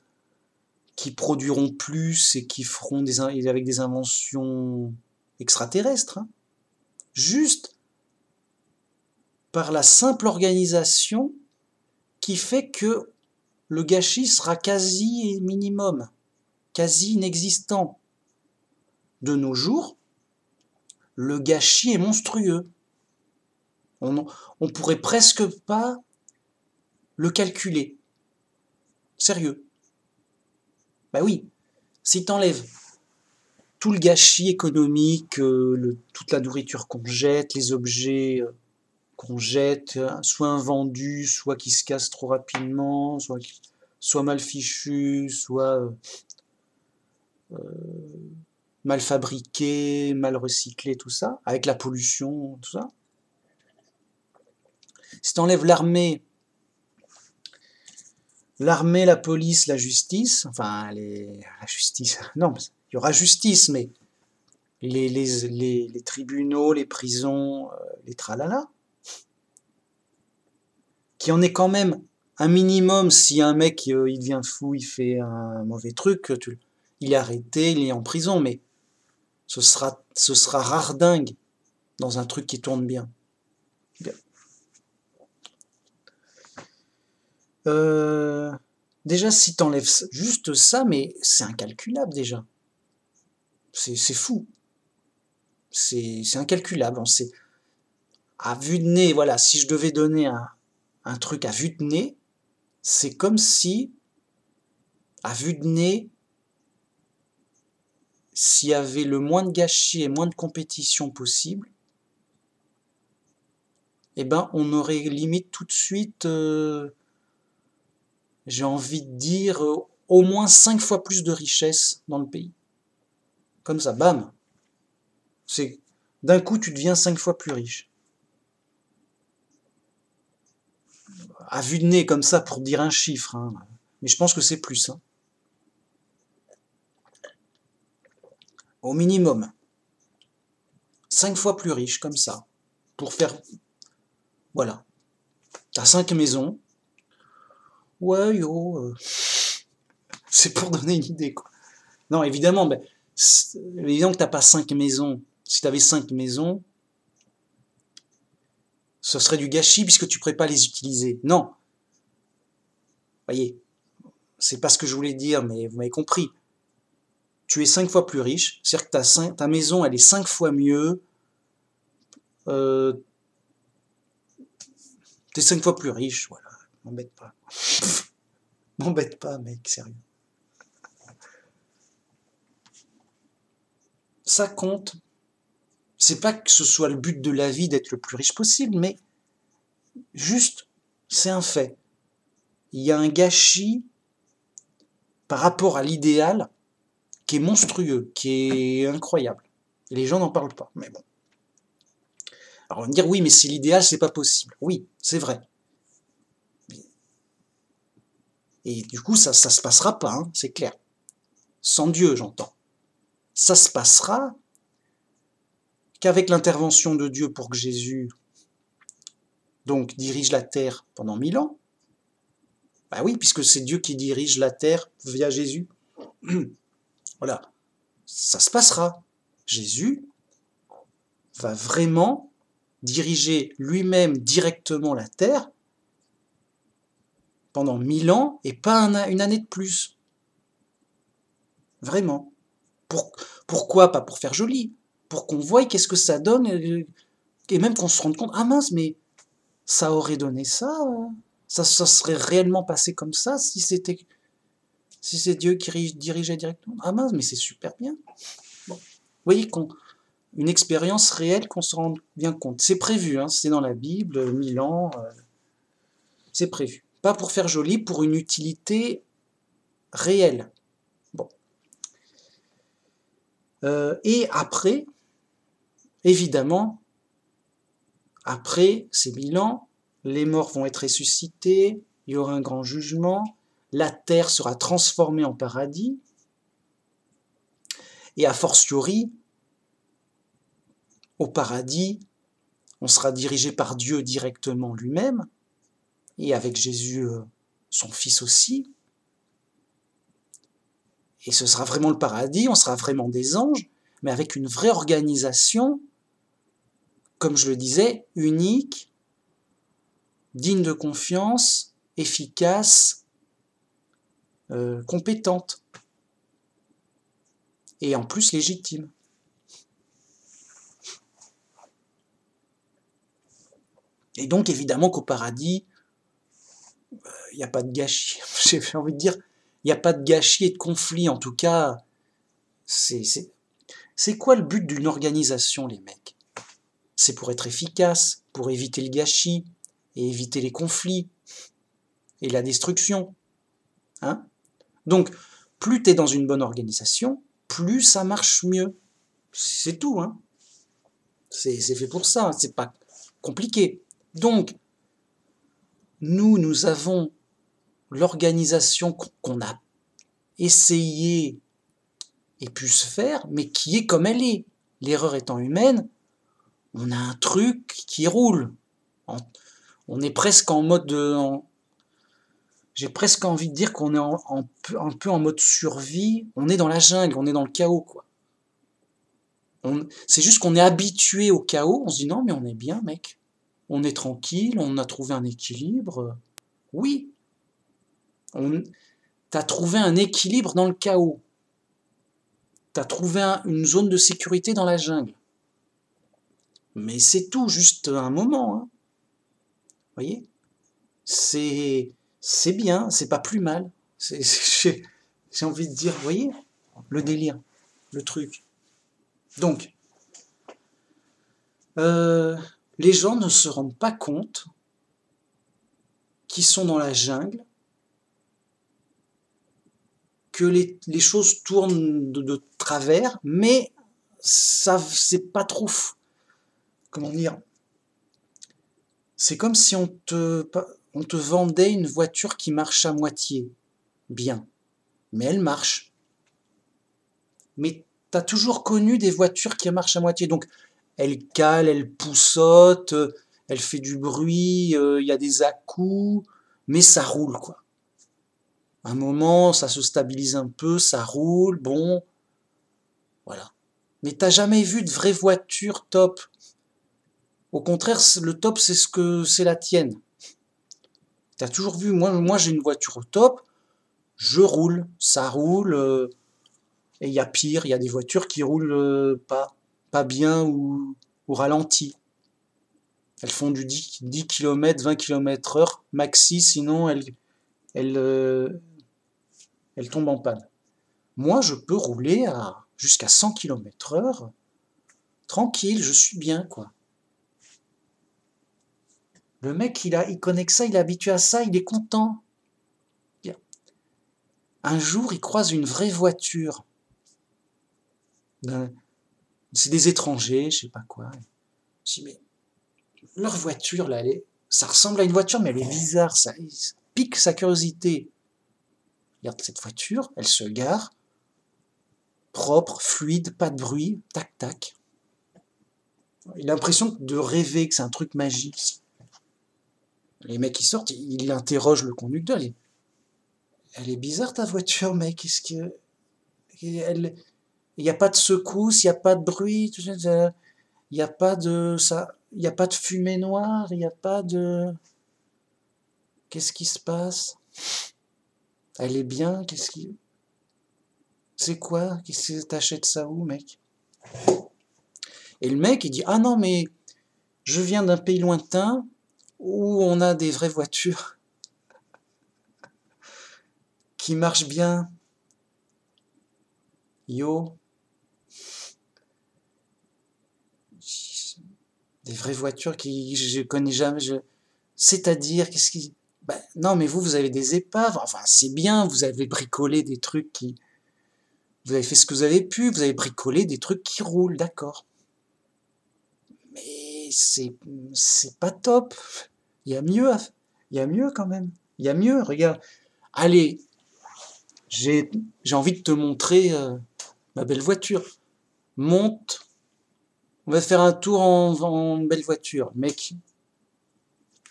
qui produiront plus et qui feront avec des inventions extraterrestres. Hein. Juste par la simple organisation qui fait que le gâchis sera quasi minimum, quasi inexistant. De nos jours, le gâchis est monstrueux. On pourrait presque pas le calculer. Sérieux. Bah oui, si t'enlèves tout le gâchis économique, toute la nourriture qu'on jette, les objets qu'on jette, soit invendus, soit qui se cassent trop rapidement, soit mal fichus, soit mal fabriqués, mal recyclés, tout ça, avec la pollution, tout ça. Si t'enlèves l'armée, la police, la justice, enfin la justice, non, il y aura justice, mais les tribunaux, les prisons, les tralala, qui en est quand même un minimum. Si un mec il devient fou, il fait un mauvais truc, il est arrêté, il est en prison, mais ce sera rardingue dans un truc qui tourne bien. Déjà, si t'enlèves juste ça, mais c'est incalculable déjà. C'est fou. C'est incalculable. À vue de nez, voilà, si je devais donner un truc à vue de nez, c'est comme si, à vue de nez, s'il y avait le moins de gâchis et moins de compétition possible, eh ben, on aurait limite tout de suite, j'ai envie de dire, au moins 5 fois plus de richesse dans le pays. Comme ça, bam. D'un coup, tu deviens 5 fois plus riche. À vue de nez, comme ça, pour dire un chiffre. Hein. Mais je pense que c'est plus. Hein. Au minimum. 5 fois plus riche, comme ça. Pour faire... Voilà. T'as 5 maisons. Ouais, yo... C'est pour donner une idée, quoi. Non, évidemment, évidemment que t'as pas 5 maisons. Si t'avais 5 maisons, ce serait du gâchis puisque tu pourrais pas les utiliser. Non. Voyez, c'est pas ce que je voulais dire, mais vous m'avez compris. Tu es 5 fois plus riche, c'est-à-dire que ta maison, elle est 5 fois mieux. T'es 5 fois plus riche, voilà. M'embête pas. M'embête pas, mec, sérieux. Ça compte. C'est pas que ce soit le but de la vie d'être le plus riche possible, mais juste, c'est un fait. Il y a un gâchis par rapport à l'idéal qui est monstrueux, qui est incroyable. Et les gens n'en parlent pas, mais bon. Alors on va me dire, oui, mais c'est l'idéal, c'est pas possible. Oui, c'est vrai. Et du coup, ça se passera pas, hein, c'est clair. Sans Dieu, j'entends. Ça se passera qu'avec l'intervention de Dieu pour que Jésus donc dirige la terre pendant 1000 ans. Bah oui, puisque c'est Dieu qui dirige la terre via Jésus. Voilà, ça se passera. Jésus va vraiment diriger lui-même directement la terre pendant 1000 ans et pas une année de plus. Vraiment. Pourquoi? Pas pour faire joli. Pour qu'on voie qu'est-ce que ça donne et même qu'on se rende compte, ah mince, mais ça aurait donné ça, ça serait réellement passé comme ça si c'est Dieu qui dirigeait directement. Ah mince, mais c'est super bien. Bon. Vous voyez une expérience réelle qu'on se rend bien compte. C'est prévu, hein, c'est dans la Bible, 1000 ans, c'est prévu. Pas pour faire joli, pour une utilité réelle. Bon. Et après, évidemment, après ces 1000 ans, les morts vont être ressuscités, il y aura un grand jugement, la terre sera transformée en paradis, et a fortiori, au paradis, on sera dirigé par Dieu directement lui-même, et avec Jésus, son Fils aussi. Et ce sera vraiment le paradis, on sera vraiment des anges, mais avec une vraie organisation, comme je le disais, unique, digne de confiance, efficace, compétente. Et en plus légitime. Et donc évidemment qu'au paradis, il n'y a pas de gâchis. J'ai envie de dire, il n'y a pas de gâchis et de conflit. En tout cas, c'est quoi le but d'une organisation, les mecs? C'est pour être efficace, pour éviter le gâchis et éviter les conflits et la destruction. Hein? Donc, plus tu es dans une bonne organisation, plus ça marche mieux. C'est tout. Hein? C'est fait pour ça, hein, c'est pas compliqué. Donc, nous avons l'organisation qu'on a essayé et pu se faire, mais qui est comme elle est. L'erreur étant humaine, on a un truc qui roule. On est presque en mode... j'ai presque envie de dire qu'on est un peu en mode survie. On est dans la jungle, on est dans le chaos, quoi. C'est juste qu'on est habitué au chaos. On se dit non, mais on est bien, mec. On est tranquille, on a trouvé un équilibre. Oui. T'as trouvé un équilibre dans le chaos. T'as trouvé une zone de sécurité dans la jungle. Mais c'est tout, juste un moment. Hein. Vous voyez? C'est bien, c'est pas plus mal. J'ai envie de dire, vous voyez? Le délire, le truc. Donc, les gens ne se rendent pas compte qu'ils sont dans la jungle, que les choses tournent de travers, mais ça, c'est pas trop... Comment dire? C'est comme si on te vendait une voiture qui marche à moitié. Bien. Mais elle marche. Mais tu as toujours connu des voitures qui marchent à moitié. Donc, elle cale, elle poussote, elle fait du bruit, il y a des à-coups, mais ça roule, quoi. À un moment, ça se stabilise un peu, ça roule, bon. Voilà. Mais t'as jamais vu de vraie voiture top. Au contraire, le top, c'est ce que c'est la tienne. T'as toujours vu, moi j'ai une voiture au top, je roule, ça roule, et il y a pire, il y a des voitures qui roulent pas bien ou ralenti. Elles font du 10 km, 20 km/h maxi, sinon elles tombent en panne. Moi, je peux rouler jusqu'à 100 km/h, tranquille, je suis bien, quoi. Le mec, il connaît que ça, il est habitué à ça, il est content. Un jour, il croise une vraie voiture. C'est des étrangers, je sais pas quoi. Je dis, mais leur voiture, là, ça ressemble à une voiture, mais elle est bizarre, ça pique sa curiosité. Regarde cette voiture, elle se gare, propre, fluide, pas de bruit, tac, tac. Il a l'impression de rêver, que c'est un truc magique. Les mecs qui sortent, il interroge le conducteur, il dit, elle est bizarre ta voiture, mec, qu'est-ce que... Il n'y a pas de secousse, il n'y a pas de bruit, il n'y a pas de... ça, il n'y a pas de fumée noire, il n'y a pas de... Qu'est-ce qui se passe? Elle est bien, qu'est-ce qui... C'est quoi? Qu'est-ce que t'achètes ça où, mec? Et le mec, il dit, ah non, mais je viens d'un pays lointain où on a des vraies voitures qui marchent bien. Yo. Des vraies voitures qui je connais jamais. C'est-à-dire, qu'est-ce qui... Ben, non, mais vous avez des épaves. Enfin, c'est bien, vous avez bricolé des trucs qui... Vous avez fait ce que vous avez pu, vous avez bricolé des trucs qui roulent, d'accord. Mais c'est pas top. Il y a mieux, il y a mieux quand même. Il y a mieux, regarde. Allez, j'ai envie de te montrer ma belle voiture. Monte, on va faire un tour en belle voiture. Mec,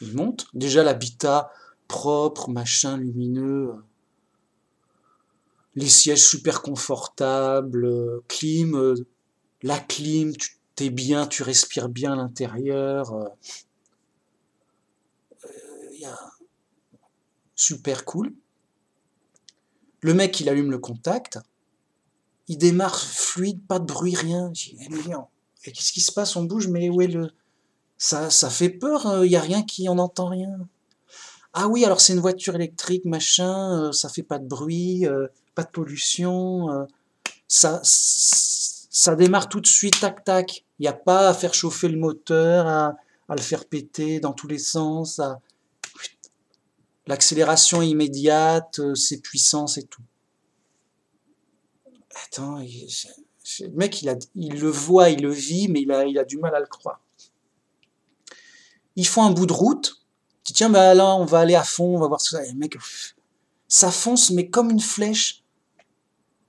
il monte. Déjà l'habitat propre, machin, lumineux. Les sièges super confortables, clim, la clim, t'es bien, tu respires bien à l'intérieur. Super cool. Le mec, il allume le contact. Il démarre fluide, pas de bruit, rien. J'ai dit, et qu'est-ce qui se passe? On bouge, mais où est le... Ça fait peur, il n'y a rien on n'entend rien. Ah oui, alors c'est une voiture électrique, machin, ça fait pas de bruit, pas de pollution, ça démarre tout de suite, tac tac. Il n'y a pas à faire chauffer le moteur, à le faire péter dans tous les sens, l'accélération immédiate, c'est puissant, c'est tout. Attends, le mec, il le voit, il le vit, mais il a du mal à le croire. Ils font un bout de route, tu dis, tiens, bah là, on va aller à fond, on va voir ce que ça. Et le mec, ça fonce, mais comme une flèche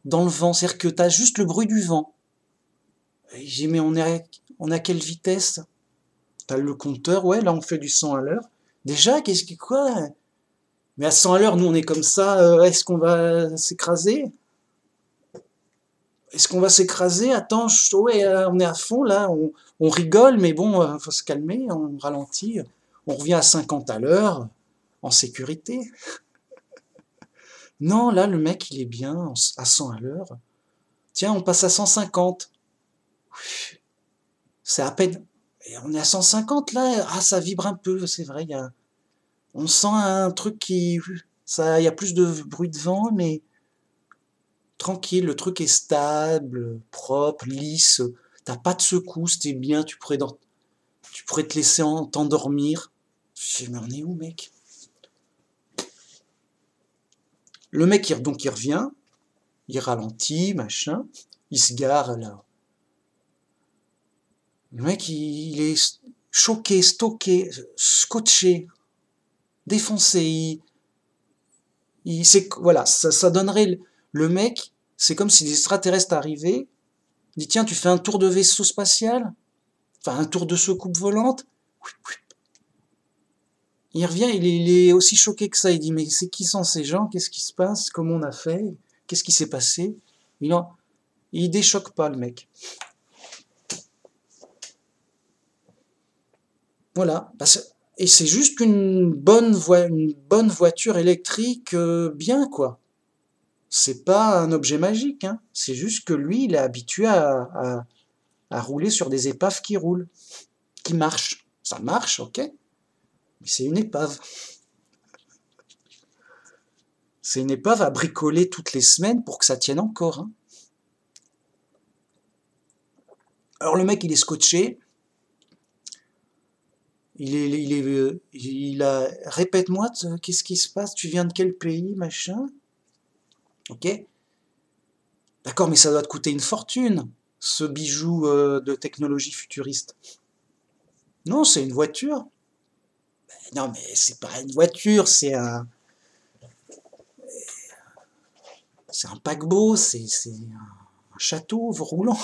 dans le vent, c'est-à-dire que tu as juste le bruit du vent. Et j'ai dit, mais on est à quelle vitesse? T'as le compteur, ouais, là on fait du 100 à l'heure. Déjà, qu'est-ce que quoi? Mais à 100 à l'heure, nous on est comme ça, est-ce qu'on va s'écraser? Est-ce qu'on va s'écraser? Attends, ouais, on est à fond là, on rigole, mais bon, faut se calmer, on ralentit, on revient à 50 à l'heure, en sécurité. Non, là le mec il est bien, à 100 à l'heure. Tiens, on passe à 150. C'est à peine... Et on est à 150 là, ah ça vibre un peu, c'est vrai, on sent un truc qui... Il y a plus de bruit de vent, mais tranquille, le truc est stable, propre, lisse, t'as pas de secousse, t'es bien, tu pourrais te laisser t'endormir. Je dis, mais on est où, mec? Le mec, il revient, il ralentit, machin, il se gare là. Le mec, il est choqué, stocké, scotché, défoncé. Voilà, ça donnerait... Le mec, c'est comme si des extraterrestres arrivaient, dit tiens, tu fais un tour de vaisseau spatial, enfin un tour de soucoupe volante. Il revient, il est aussi choqué que ça. Il dit mais c'est qui sont ces gens? Qu'est-ce qui se passe? Comment on a fait? Qu'est-ce qui s'est passé? Il déchoque pas le mec. Voilà. Et c'est juste une bonne voiture électrique bien quoi. C'est pas un objet magique, hein. C'est juste que lui, il est habitué à rouler sur des épaves qui roulent, qui marchent. Ça marche, ok, mais c'est une épave. C'est une épave à bricoler toutes les semaines pour que ça tienne encore. Hein. Alors le mec, il est scotché. Répète-moi, qu'est-ce qui se passe? Tu viens de quel pays, machin? Ok. D'accord, mais ça doit te coûter une fortune, ce bijou de technologie futuriste. Non, c'est une voiture. Non, mais c'est pas une voiture, c'est un... C'est un paquebot, c'est un château roulant.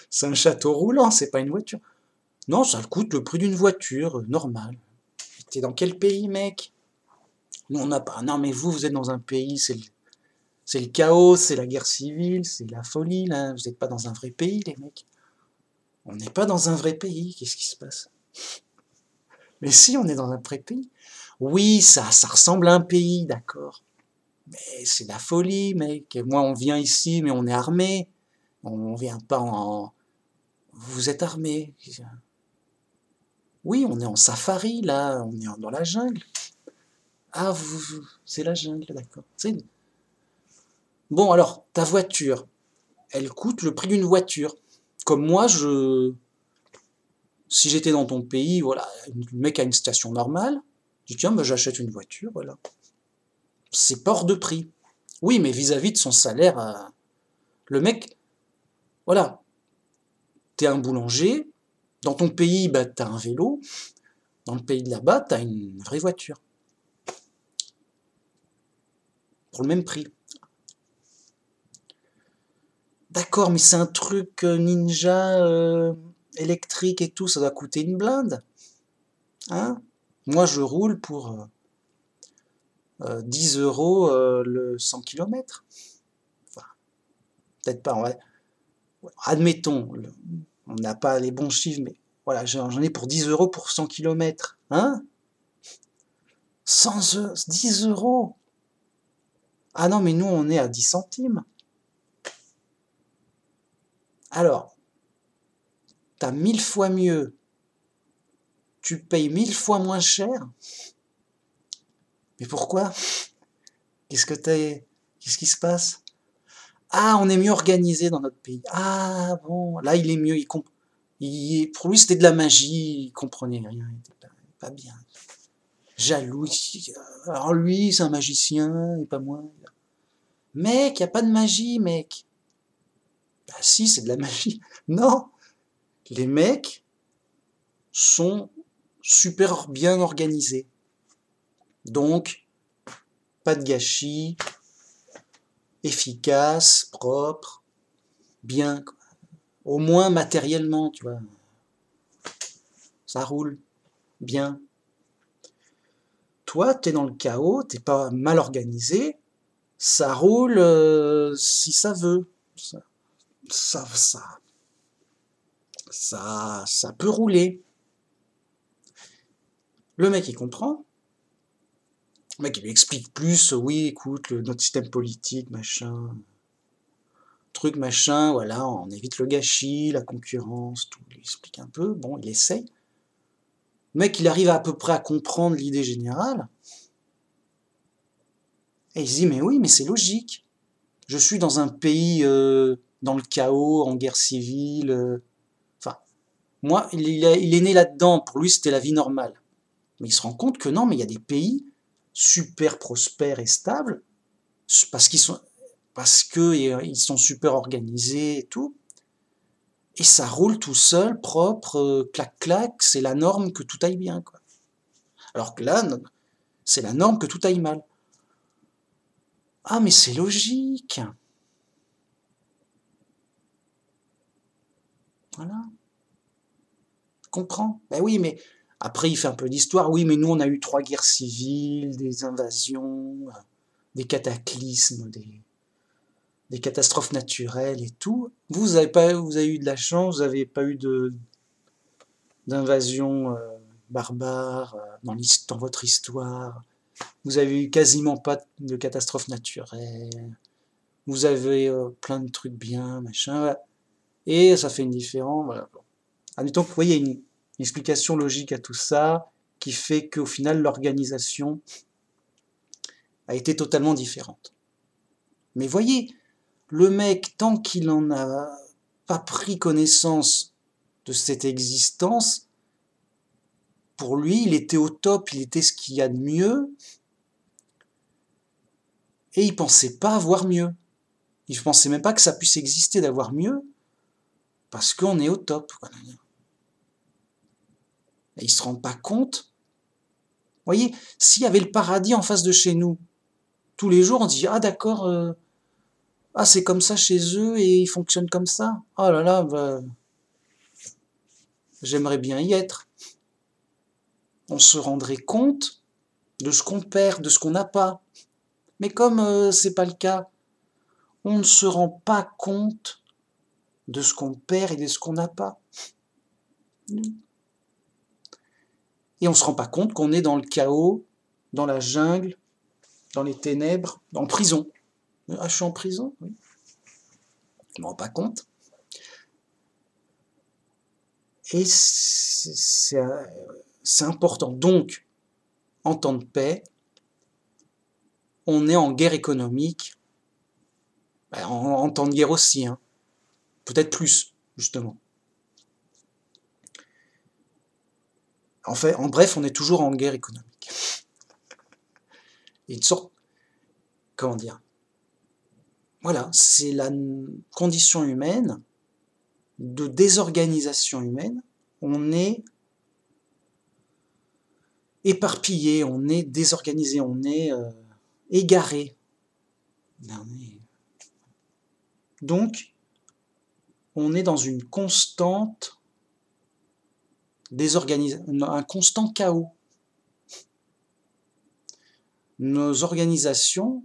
C'est un château roulant, c'est pas une voiture. Non, ça coûte le prix d'une voiture normale. T'es dans quel pays, mec? Nous, on n'a pas. Non, mais vous êtes dans un pays, c'est le chaos, c'est la guerre civile, c'est la folie, là. Vous n'êtes pas dans un vrai pays, les mecs. On n'est pas dans un vrai pays, qu'est-ce qui se passe? Mais si, on est dans un vrai pays. Oui, ça ressemble à un pays, d'accord. Mais c'est la folie, mec. Moi, on vient ici, mais on est armé. On vient pas en... Vous êtes armé. Oui, on est en safari, là. On est dans la jungle. Ah, c'est la jungle, d'accord. Bon, alors, ta voiture, elle coûte le prix d'une voiture. Comme moi, si j'étais dans ton pays, voilà, le mec a une station normale, je dis tiens, bah, j'achète une voiture, voilà. C'est pas hors de prix. Oui, mais vis-à-vis de son salaire, le mec, voilà, t'es un boulanger, dans ton pays, bah, t'as un vélo, dans le pays de là-bas, t'as une vraie voiture. Pour le même prix. D'accord, mais c'est un truc ninja électrique et tout, ça doit coûter une blinde. Hein? Moi, je roule pour 10 euros le 100 km. Enfin, peut-être pas, admettons, on n'a pas les bons chiffres, mais voilà, j'en ai pour 10 euros pour 100 km. Hein? 10 euros. Ah non, mais nous, on est à 10 centimes. Alors, t'as 1000 fois mieux. Tu payes 1000 fois moins cher. Mais pourquoi? Qu'est-ce qui se passe? Ah, on est mieux organisé dans notre pays. Ah bon, là il est mieux, pour lui c'était de la magie, il comprenait rien, il était pas bien. Jaloux, alors lui c'est un magicien et pas moi. Mec, y a pas de magie, mec. Bah si, c'est de la magie. Non, les mecs sont super bien organisés. Donc, pas de gâchis, efficace, propre, bien, au moins matériellement, tu vois. Ça roule bien. Toi, t'es dans le chaos, t'es pas mal organisé, ça roule si ça veut. Ça peut rouler. Le mec, il comprend. Le mec, il lui explique plus, oui, écoute, notre système politique, machin, truc, machin, voilà, on évite le gâchis, la concurrence, tout. Il lui explique un peu, bon, il essaye. Le mec, il arrive à peu près à comprendre l'idée générale. Et il se dit, mais oui, mais c'est logique. Je suis dans un pays dans le chaos, en guerre civile. Enfin, moi, il est né là-dedans. Pour lui, c'était la vie normale. Mais il se rend compte que non, mais il y a des pays super prospères et stables parce qu'ils sont super organisés et tout. Et ça roule tout seul, propre, clac-clac. C'est la norme que tout aille bien, quoi. Alors que là, c'est la norme que tout aille mal. Ah, mais c'est logique. Voilà. Comprends? Ben oui, mais après, il fait un peu d'histoire. Oui, mais nous, on a eu 3 guerres civiles, des invasions, des cataclysmes, des catastrophes naturelles et tout. Vous avez eu de la chance, vous n'avez pas eu d'invasion barbare dans votre histoire. Vous avez eu quasiment pas de catastrophes naturelles. Vous avez plein de trucs bien, machin. Voilà. Et ça fait une différence. Voilà. Admettons que vous voyez une explication logique à tout ça qui fait qu'au final l'organisation a été totalement différente. Mais voyez, le mec, tant qu'il n'en a pas pris connaissance de cette existence, pour lui, il était au top, il était ce qu'il y a de mieux, et il pensait pas avoir mieux. Il pensait même pas que ça puisse exister d'avoir mieux, parce qu'on est au top. Et il se rend pas compte. Vous voyez, s'il y avait le paradis en face de chez nous, tous les jours, on dit, ah d'accord, ah c'est comme ça chez eux et ils fonctionnent comme ça. Oh là là, bah, j'aimerais bien y être. On se rendrait compte de ce qu'on perd, de ce qu'on n'a pas. Mais comme c'est pas le cas, on ne se rend pas compte de ce qu'on perd et de ce qu'on n'a pas. Et on se rend pas compte qu'on est dans le chaos, dans la jungle, dans les ténèbres, en prison. Ah, je suis en prison? Oui. Je ne me rends pas compte. Et c'est important. Donc, en temps de paix, on est en guerre économique, en temps de guerre aussi, hein. Peut-être plus, justement. En bref, on est toujours en guerre économique. Et une sorte, comment dire, voilà, c'est la condition humaine de désorganisation humaine. On est éparpillé, on est désorganisé, on est égaré. Donc, on est dans une constante désorganisation, un constant chaos. Nos organisations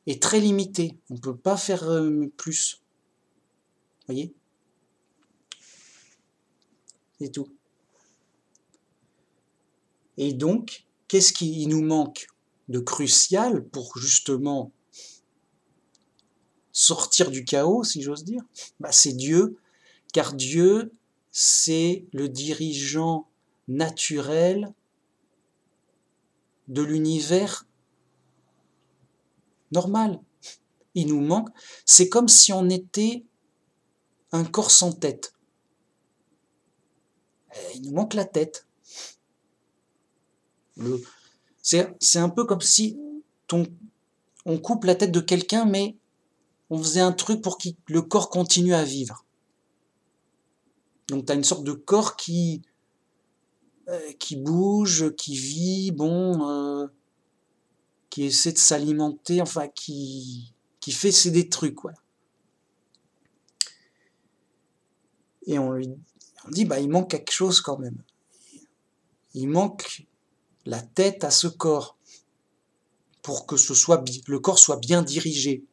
est très limitée. On ne peut pas faire plus. Vous voyez? C'est tout. Et donc, qu'est-ce qui nous manque de crucial pour justement sortir du chaos, si j'ose dire? Bah, c'est Dieu, car Dieu, c'est le dirigeant naturel de l'univers normal. Il nous manque. C'est comme si on était un corps sans tête. Il nous manque la tête. C'est un peu comme si on coupe la tête de quelqu'un, mais on faisait un truc pour que le corps continue à vivre. Donc tu as une sorte de corps qui bouge, qui vit, bon, qui essaie de s'alimenter, enfin qui fait des trucs, voilà. Et on dit, bah il manque quelque chose quand même. Il manque la tête à ce corps pour que le corps soit bien dirigé.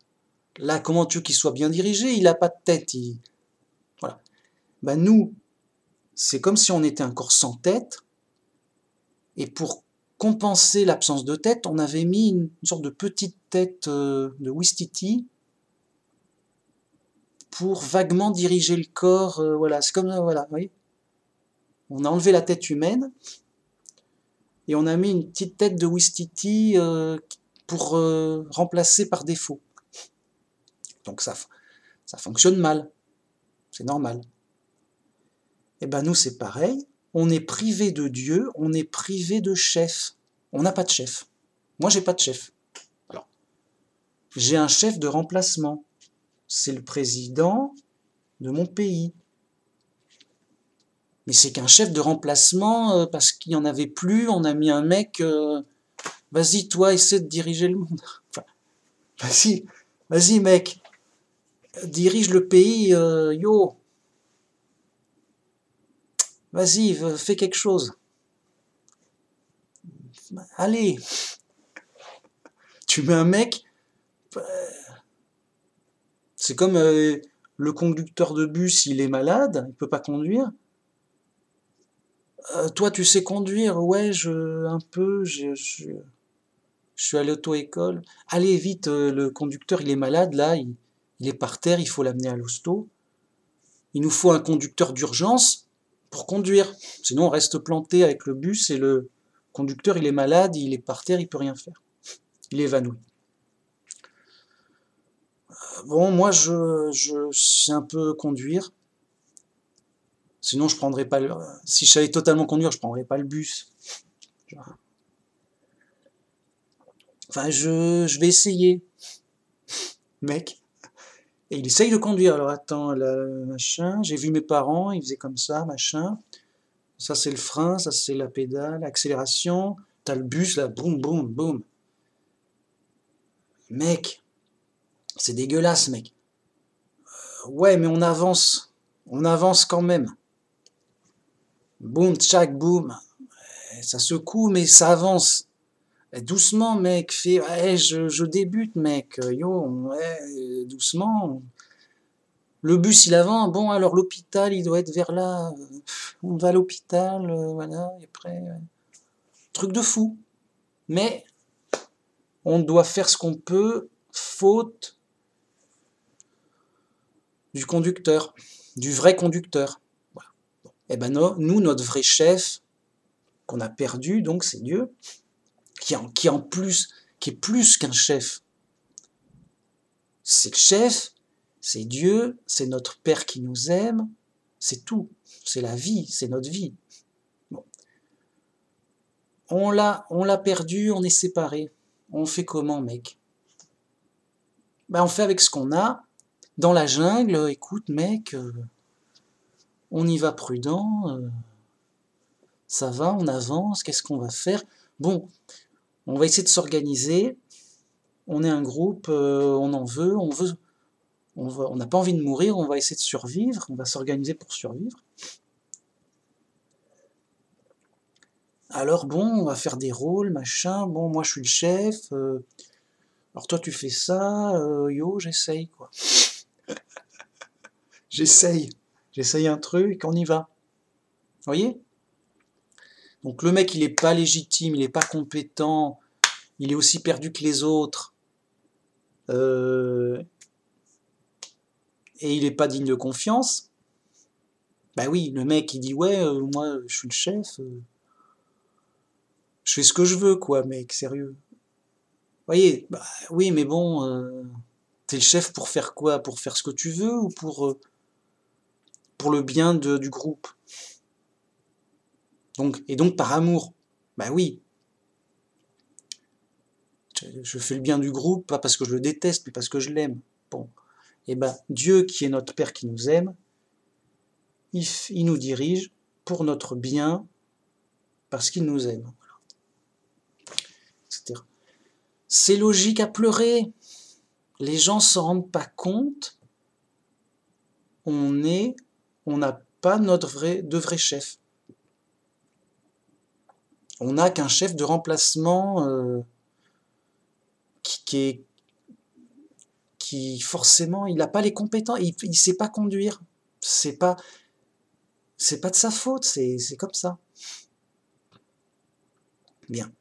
Là, comment tu veux qu'il soit bien dirigé? Il n'a pas de tête. Voilà. Ben nous, c'est comme si on était un corps sans tête, et pour compenser l'absence de tête, on avait mis une sorte de petite tête de Ouistiti pour vaguement diriger le corps. Voilà, c'est comme voilà, vous voyez. On a enlevé la tête humaine et on a mis une petite tête de Ouistiti pour remplacer par défaut. Donc ça fonctionne mal, c'est normal. Et ben nous c'est pareil, on est privé de Dieu, on est privé de chef. On n'a pas de chef. Moi j'ai pas de chef. Alors, j'ai un chef de remplacement. C'est le président de mon pays. Mais c'est qu'un chef de remplacement parce qu'il n'y en avait plus, on a mis un mec, vas-y toi essaie de diriger le monde. Enfin, vas-y mec, dirige le pays, yo. Vas-y, fais quelque chose. Allez. Tu mets un mec, c'est comme le conducteur de bus, il est malade, il peut pas conduire. Toi, tu sais conduire? Ouais, un peu, je suis à l'auto-école. Allez, vite, le conducteur, il est malade, là, il est par terre, il faut l'amener à l'hosto. Il nous faut un conducteur d'urgence pour conduire. Sinon, on reste planté avec le bus et le conducteur, il est malade, il est par terre, il peut rien faire. Il est évanoui. Bon, moi, je sais un peu conduire. Sinon, je prendrais pas si je savais totalement conduire, je prendrais pas le bus. Enfin, je vais essayer. Mec. Et il essaye de conduire. Alors, attends, machin. J'ai vu mes parents, ils faisaient comme ça, machin. Ça, c'est le frein, ça, c'est la pédale, l'accélération. t'as le bus là, boum, boum, boum. Mec, c'est dégueulasse, mec. Ouais, mais on avance quand même. Boum, tchac, boum. Ça secoue, mais ça avance. Doucement, mec, je débute, mec. Yo, ouais, doucement. Le bus, il avance. Bon, alors l'hôpital, il doit être vers là. On va à l'hôpital, voilà, et après... Truc de fou. Mais on doit faire ce qu'on peut, faute du conducteur, du vrai conducteur. Voilà. Et ben nous, notre vrai chef, qu'on a perdu, donc c'est Dieu, qui est plus qu'un chef. C'est le chef, c'est Dieu, c'est notre Père qui nous aime, c'est tout, c'est la vie, c'est notre vie. Bon. On l'a perdu, on est séparés. On fait comment, mec? Ben, on fait avec ce qu'on a. Dans la jungle, écoute, mec, on y va prudent, ça va, on avance, qu'est-ce qu'on va faire? Bon, on va essayer de s'organiser. On est un groupe, on en veut, on n'a pas envie de mourir, on va essayer de survivre, on va s'organiser pour survivre. Alors bon, on va faire des rôles, machin, bon, moi je suis le chef, alors toi tu fais ça, yo, j'essaye, quoi. J'essaye un truc, on y va. Vous voyez? Donc le mec, il est pas légitime, il est pas compétent, il est aussi perdu que les autres, et il est pas digne de confiance. Bah oui, le mec, il dit, ouais, moi, je suis le chef, je fais ce que je veux, quoi, mec, sérieux. Vous voyez, bah oui, mais bon, t'es le chef pour faire quoi? Pour faire ce que tu veux ou pour le bien du groupe? Donc par amour. Bah oui. Je fais le bien du groupe, pas parce que je le déteste, mais parce que je l'aime. Bon. Et ben, Dieu, qui est notre Père qui nous aime, il nous dirige pour notre bien, parce qu'il nous aime. Voilà. Etc. C'est logique à pleurer. Les gens s'en rendent pas compte. On n'a pas de vrai chef. On n'a qu'un chef de remplacement qui forcément, il n'a pas les compétences, il ne sait pas conduire. C'est pas de sa faute, c'est comme ça. Bien.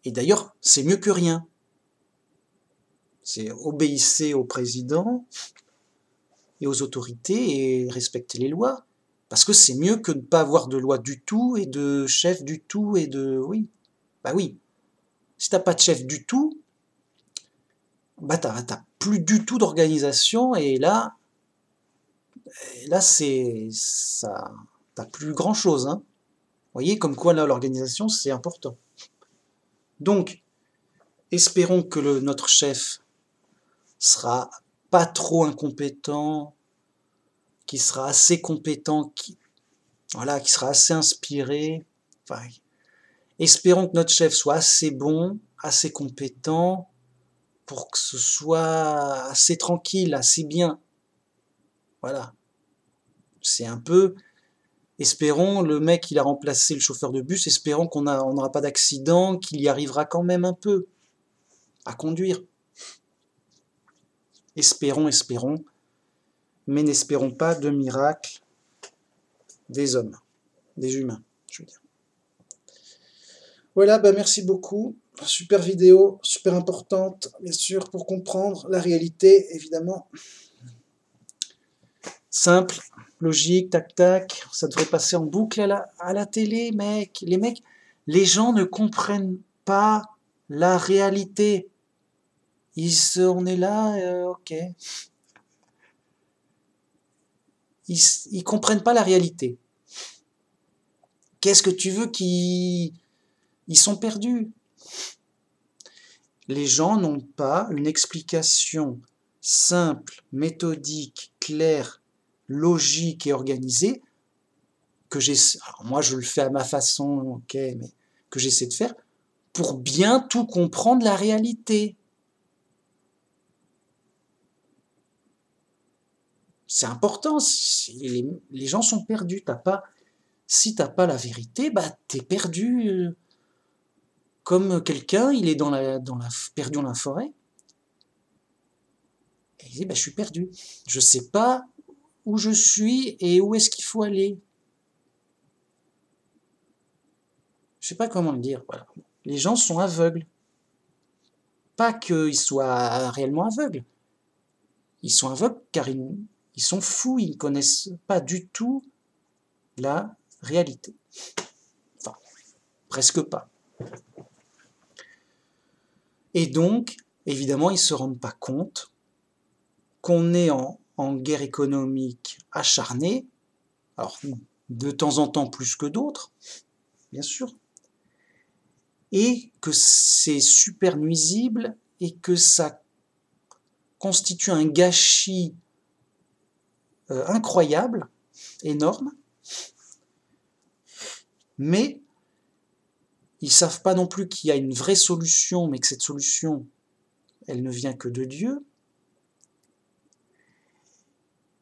Et d'ailleurs, c'est mieux que rien. C'est obéissez au président et aux autorités et respectez les lois. Parce que c'est mieux que de ne pas avoir de loi du tout et de chef du tout et de... Oui, bah oui. Si t'as pas de chef du tout, bah t'as plus du tout d'organisation et là c'est ça, t'as plus grand chose, hein. Vous voyez comme quoi là l'organisation c'est important. Donc espérons que notre chef sera pas trop incompétent, qui sera assez compétent, qui sera assez inspiré. Enfin, espérons que notre chef soit assez bon, assez compétent, pour que ce soit assez tranquille, assez bien. Voilà. C'est un peu... Espérons, le mec, il a remplacé le chauffeur de bus, espérons qu'on n'aura pas d'accident, qu'il y arrivera quand même un peu à conduire. Espérons, mais n'espérons pas de miracle des hommes, des humains, je veux dire. Voilà, bah merci beaucoup. Super vidéo, super importante, bien sûr, pour comprendre la réalité, évidemment. Simple, logique, tac tac, ça devrait passer en boucle à la télé, mec. Les gens ne comprennent pas la réalité. On est là, ok. Ils comprennent pas la réalité. Qu'est-ce que tu veux qu'ils... Ils sont perdus. Les gens n'ont pas une explication simple, méthodique, claire, logique et organisée que j'essaie, alors moi je le fais à ma façon, ok, mais que j'essaie de faire pour bien tout comprendre la réalité. C'est important, les gens sont perdus. Si t'as pas la vérité, bah t'es perdu. Comme quelqu'un, il est perdu dans la forêt, et il dit, bah, je suis perdu. Je sais pas où je suis et où est-ce qu'il faut aller. Je sais pas comment le dire, voilà. Les gens sont aveugles. Pas qu'ils soient réellement aveugles. Ils sont aveugles car ils sont fous, ils ne connaissent pas du tout la réalité. Enfin, presque pas. Et donc, évidemment, ils ne se rendent pas compte qu'on est en guerre économique acharnée, alors de temps en temps plus que d'autres, bien sûr, et que c'est super nuisible et que ça constitue un gâchis incroyable, énorme, mais ils ne savent pas non plus qu'il y a une vraie solution, mais que cette solution, elle ne vient que de Dieu.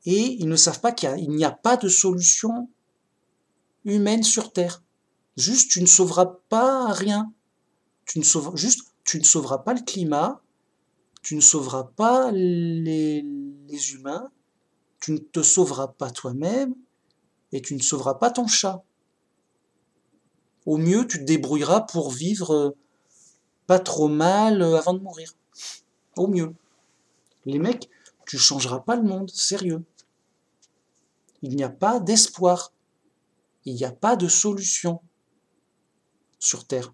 Et ils ne savent pas qu'il n'y a pas de solution humaine sur Terre. Juste, tu ne sauveras pas rien. Tu ne sauveras pas le climat, tu ne sauveras pas les humains, tu ne te sauveras pas toi-même, et tu ne sauveras pas ton chat. Au mieux, tu te débrouilleras pour vivre pas trop mal avant de mourir. Au mieux. Les mecs, tu changeras pas le monde, sérieux. Il n'y a pas d'espoir. Il n'y a pas de solution sur Terre,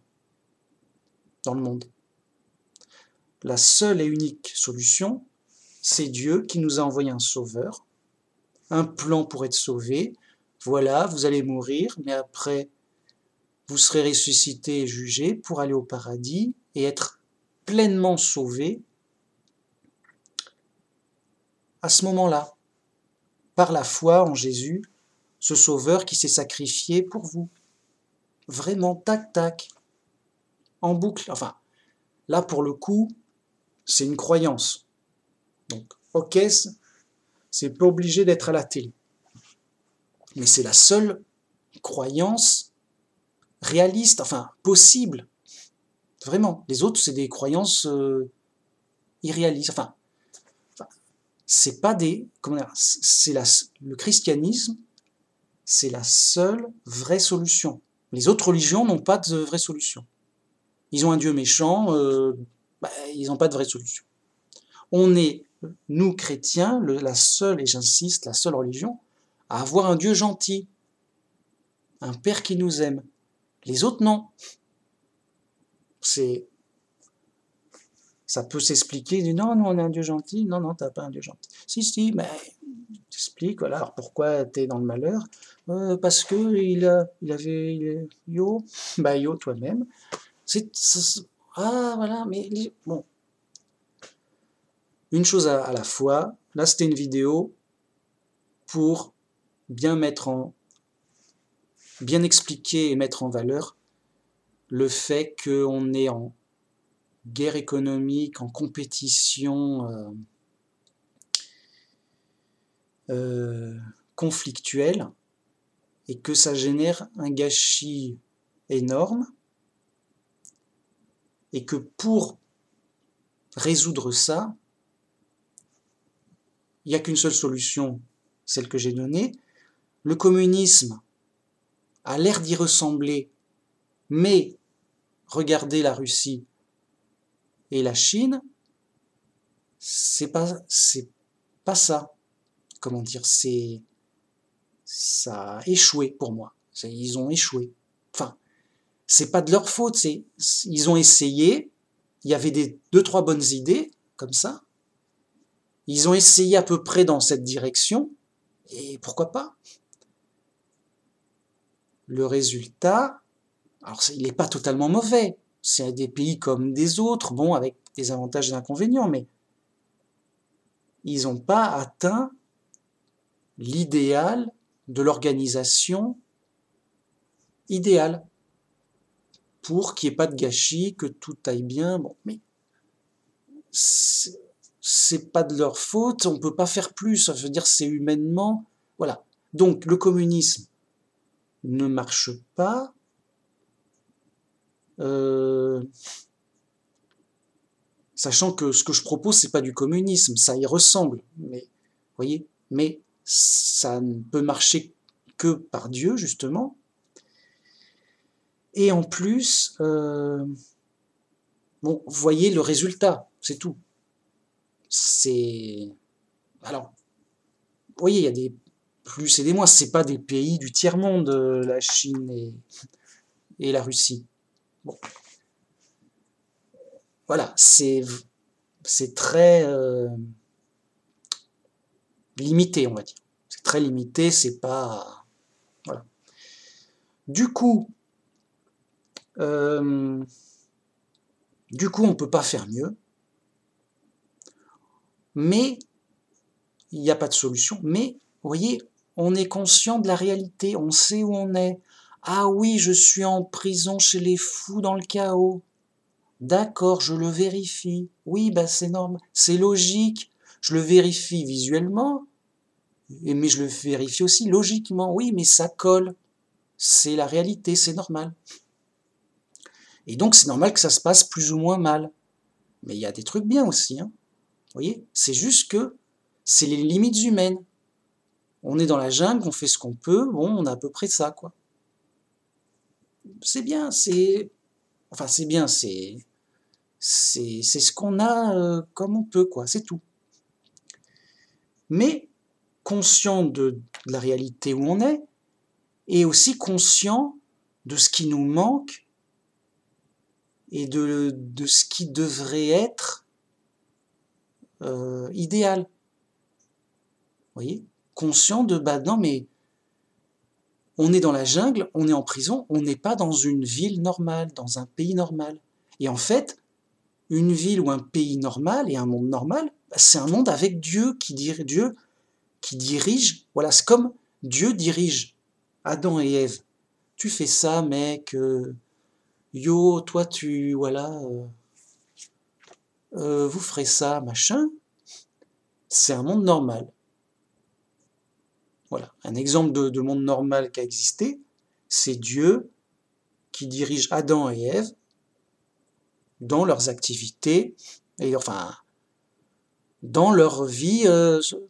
dans le monde. La seule et unique solution, c'est Dieu qui nous a envoyé un sauveur, un plan pour être sauvé. Voilà, vous allez mourir, mais après, vous serez ressuscité et jugé pour aller au paradis et être pleinement sauvé à ce moment-là, par la foi en Jésus, ce sauveur qui s'est sacrifié pour vous. Vraiment, tac, tac, en boucle. Enfin, là, pour le coup, c'est une croyance. Donc, ok, c'est pas obligé d'être à la télé. Mais c'est la seule croyance réaliste, enfin, possible. Vraiment. Les autres, c'est des croyances irréalistes. Enfin, c'est pas des... Comment dire, le christianisme, c'est la seule vraie solution. Les autres religions n'ont pas de vraie solution. Ils ont un Dieu méchant, ils n'ont pas de vraie solution. On est, nous chrétiens, la seule, et j'insiste, la seule religion, à avoir un Dieu gentil, un Père qui nous aime. Les autres, non. Ça peut s'expliquer, non, on a un Dieu gentil, non, t'as pas un Dieu gentil. Si, mais t'expliques, voilà, alors pourquoi t'es dans le malheur? Parce que il avait yo, yo toi-même. Voilà, mais bon. Une chose à la fois, là c'était une vidéo pour bien expliquer et mettre en valeur le fait qu'on est en guerre économique, en compétition conflictuelle, et que ça génère un gâchis énorme, et que pour résoudre ça, il n'y a qu'une seule solution, celle que j'ai donnée. Le communisme a l'air d'y ressembler, mais regardez la Russie et la Chine, c'est pas ça. Comment dire, ça a échoué pour moi. Ils ont échoué. Enfin, c'est pas de leur faute. Ils ont essayé. Il y avait 2-3 bonnes idées comme ça. Ils ont essayé à peu près dans cette direction. Et pourquoi pas? Le résultat, alors il n'est pas totalement mauvais. C'est des pays comme des autres, bon, avec des avantages et des inconvénients, mais ils n'ont pas atteint l'idéal de l'organisation idéal pour qu'il n'y ait pas de gâchis, que tout aille bien. Bon, mais c'est pas de leur faute, on peut pas faire plus. Ça veut dire c'est humainement, voilà. Donc le communisme ne marche pas. Sachant que ce que je propose, c'est pas du communisme, ça y ressemble, mais voyez, mais ça ne peut marcher que par Dieu justement. Et en plus, bon, vous voyez le résultat, c'est tout. C'est alors, vous voyez, il y a des plus et des moins. C'est pas des pays du tiers monde, la Chine et la Russie. Bon, voilà, c'est très limité, on va dire. C'est très limité, c'est pas voilà. Du coup, on peut pas faire mieux, mais il n'y a pas de solution. Mais vous voyez, on est conscient de la réalité, on sait où on est. Ah oui, je suis en prison chez les fous dans le chaos. D'accord, je le vérifie. Oui, bah c'est normal, c'est logique. Je le vérifie visuellement, mais je le vérifie aussi logiquement. Oui, mais ça colle. C'est la réalité, c'est normal. Et donc c'est normal que ça se passe plus ou moins mal. Mais il y a des trucs bien aussi, hein. Vous voyez, c'est juste que c'est les limites humaines. On est dans la jungle, on fait ce qu'on peut, bon, on a à peu près ça, quoi. C'est bien, enfin c'est bien, c'est ce qu'on a comme on peut, quoi, c'est tout. Mais conscient de la réalité où on est, et aussi conscient de ce qui nous manque et de ce qui devrait être idéal. Vous voyez, conscient de, bah non, mais on est dans la jungle, on est en prison, on n'est pas dans une ville normale, dans un pays normal. Et en fait, une ville ou un pays normal et un monde normal, c'est un monde avec Dieu qui dirige. Voilà, c'est comme Dieu dirige Adam et Ève. Tu fais ça, mec. Yo, toi, voilà, vous ferez ça, machin. C'est un monde normal. Voilà, un exemple de monde normal qui a existé, c'est Dieu qui dirige Adam et Ève dans leurs activités, et enfin, dans leur vie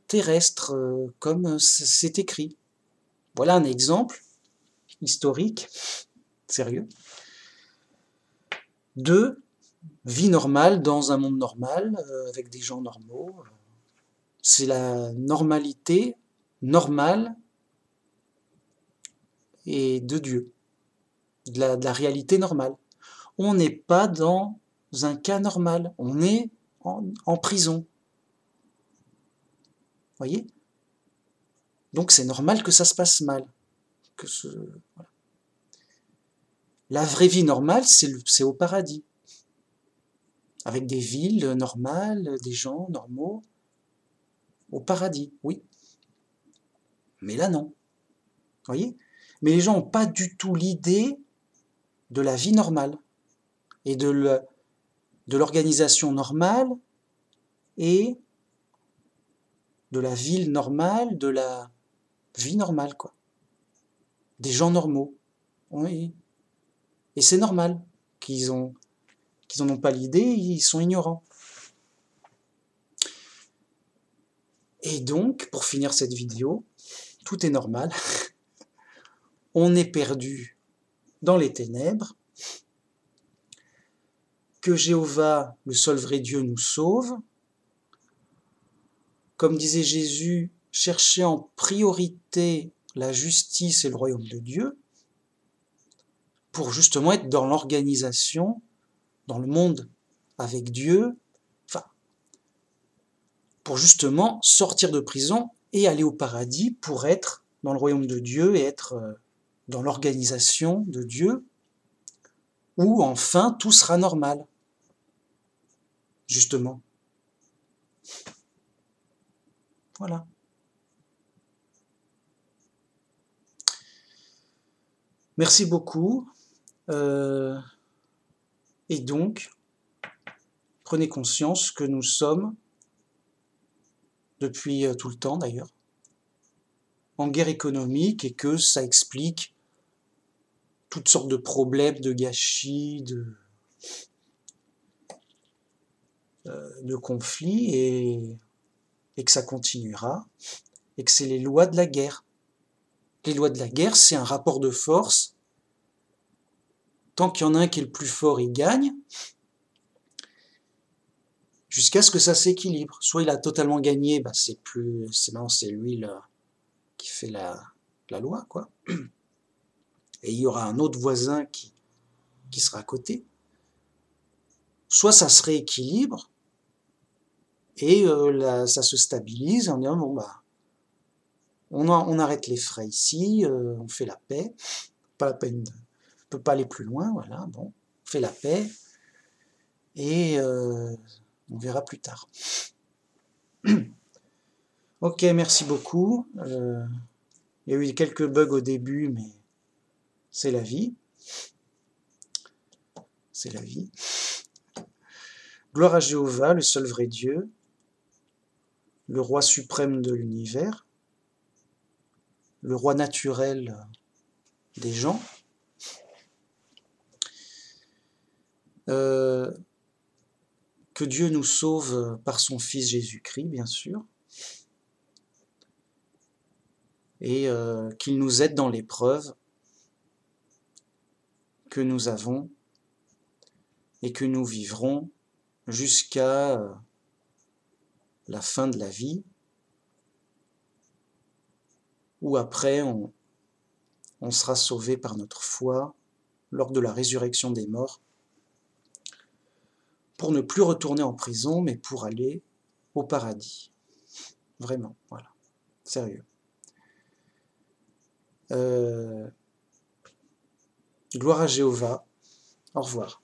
terrestre, comme c'est écrit. Voilà un exemple historique, sérieux, de vie normale dans un monde normal, avec des gens normaux. C'est la normalité normale et de Dieu, de la réalité normale. On n'est pas dans un cas normal, on est en prison. Voyez? Donc c'est normal que ça se passe mal. Voilà. La vraie vie normale, c'est au paradis. Avec des villes normales, des gens normaux. Au paradis, oui. Mais là, non. Voyez? Mais les gens n'ont pas du tout l'idée de la vie normale et de l'organisation normale et de la ville normale, de la vie normale, quoi. Des gens normaux. Oui. Et c'est normal qu'ils n'en ont pas l'idée, ils sont ignorants. Et donc, pour finir cette vidéo, tout est normal. On est perdu dans les ténèbres. Que Jéhovah, le seul vrai Dieu, nous sauve. Comme disait Jésus, cherchez en priorité la justice et le royaume de Dieu pour justement être dans l'organisation, dans le monde avec Dieu, enfin, pour justement sortir de prison et aller au paradis pour être dans le royaume de Dieu et être dans l'organisation de Dieu, où enfin tout sera normal, justement. Voilà. Merci beaucoup. Et donc, prenez conscience que nous sommes, depuis tout le temps d'ailleurs, en guerre économique et que ça explique toutes sortes de problèmes, de gâchis, de conflits et que ça continuera et que c'est les lois de la guerre. Les lois de la guerre, c'est un rapport de force. Tant qu'il y en a un qui est le plus fort, il gagne, jusqu'à ce que ça s'équilibre. Soit il a totalement gagné, bah c'est lui qui fait la loi, quoi. Et il y aura un autre voisin qui sera à côté. Soit ça se rééquilibre et ça se stabilise en disant bon bah on arrête les frais ici, on fait la paix, pas la peine on peut pas aller plus loin, voilà, bon, on fait la paix et on verra plus tard. Ok, merci beaucoup. Il y a eu quelques bugs au début, mais c'est la vie. C'est la vie. Gloire à Jéhovah, le seul vrai Dieu, le roi suprême de l'univers, le roi naturel des gens. Que Dieu nous sauve par son Fils Jésus-Christ, bien sûr, et qu'il nous aide dans l'épreuve que nous avons et que nous vivrons jusqu'à la fin de la vie, où après on sera sauvé par notre foi lors de la résurrection des morts, pour ne plus retourner en prison, mais pour aller au paradis. Vraiment, voilà, sérieux. Gloire à Jéhovah, au revoir.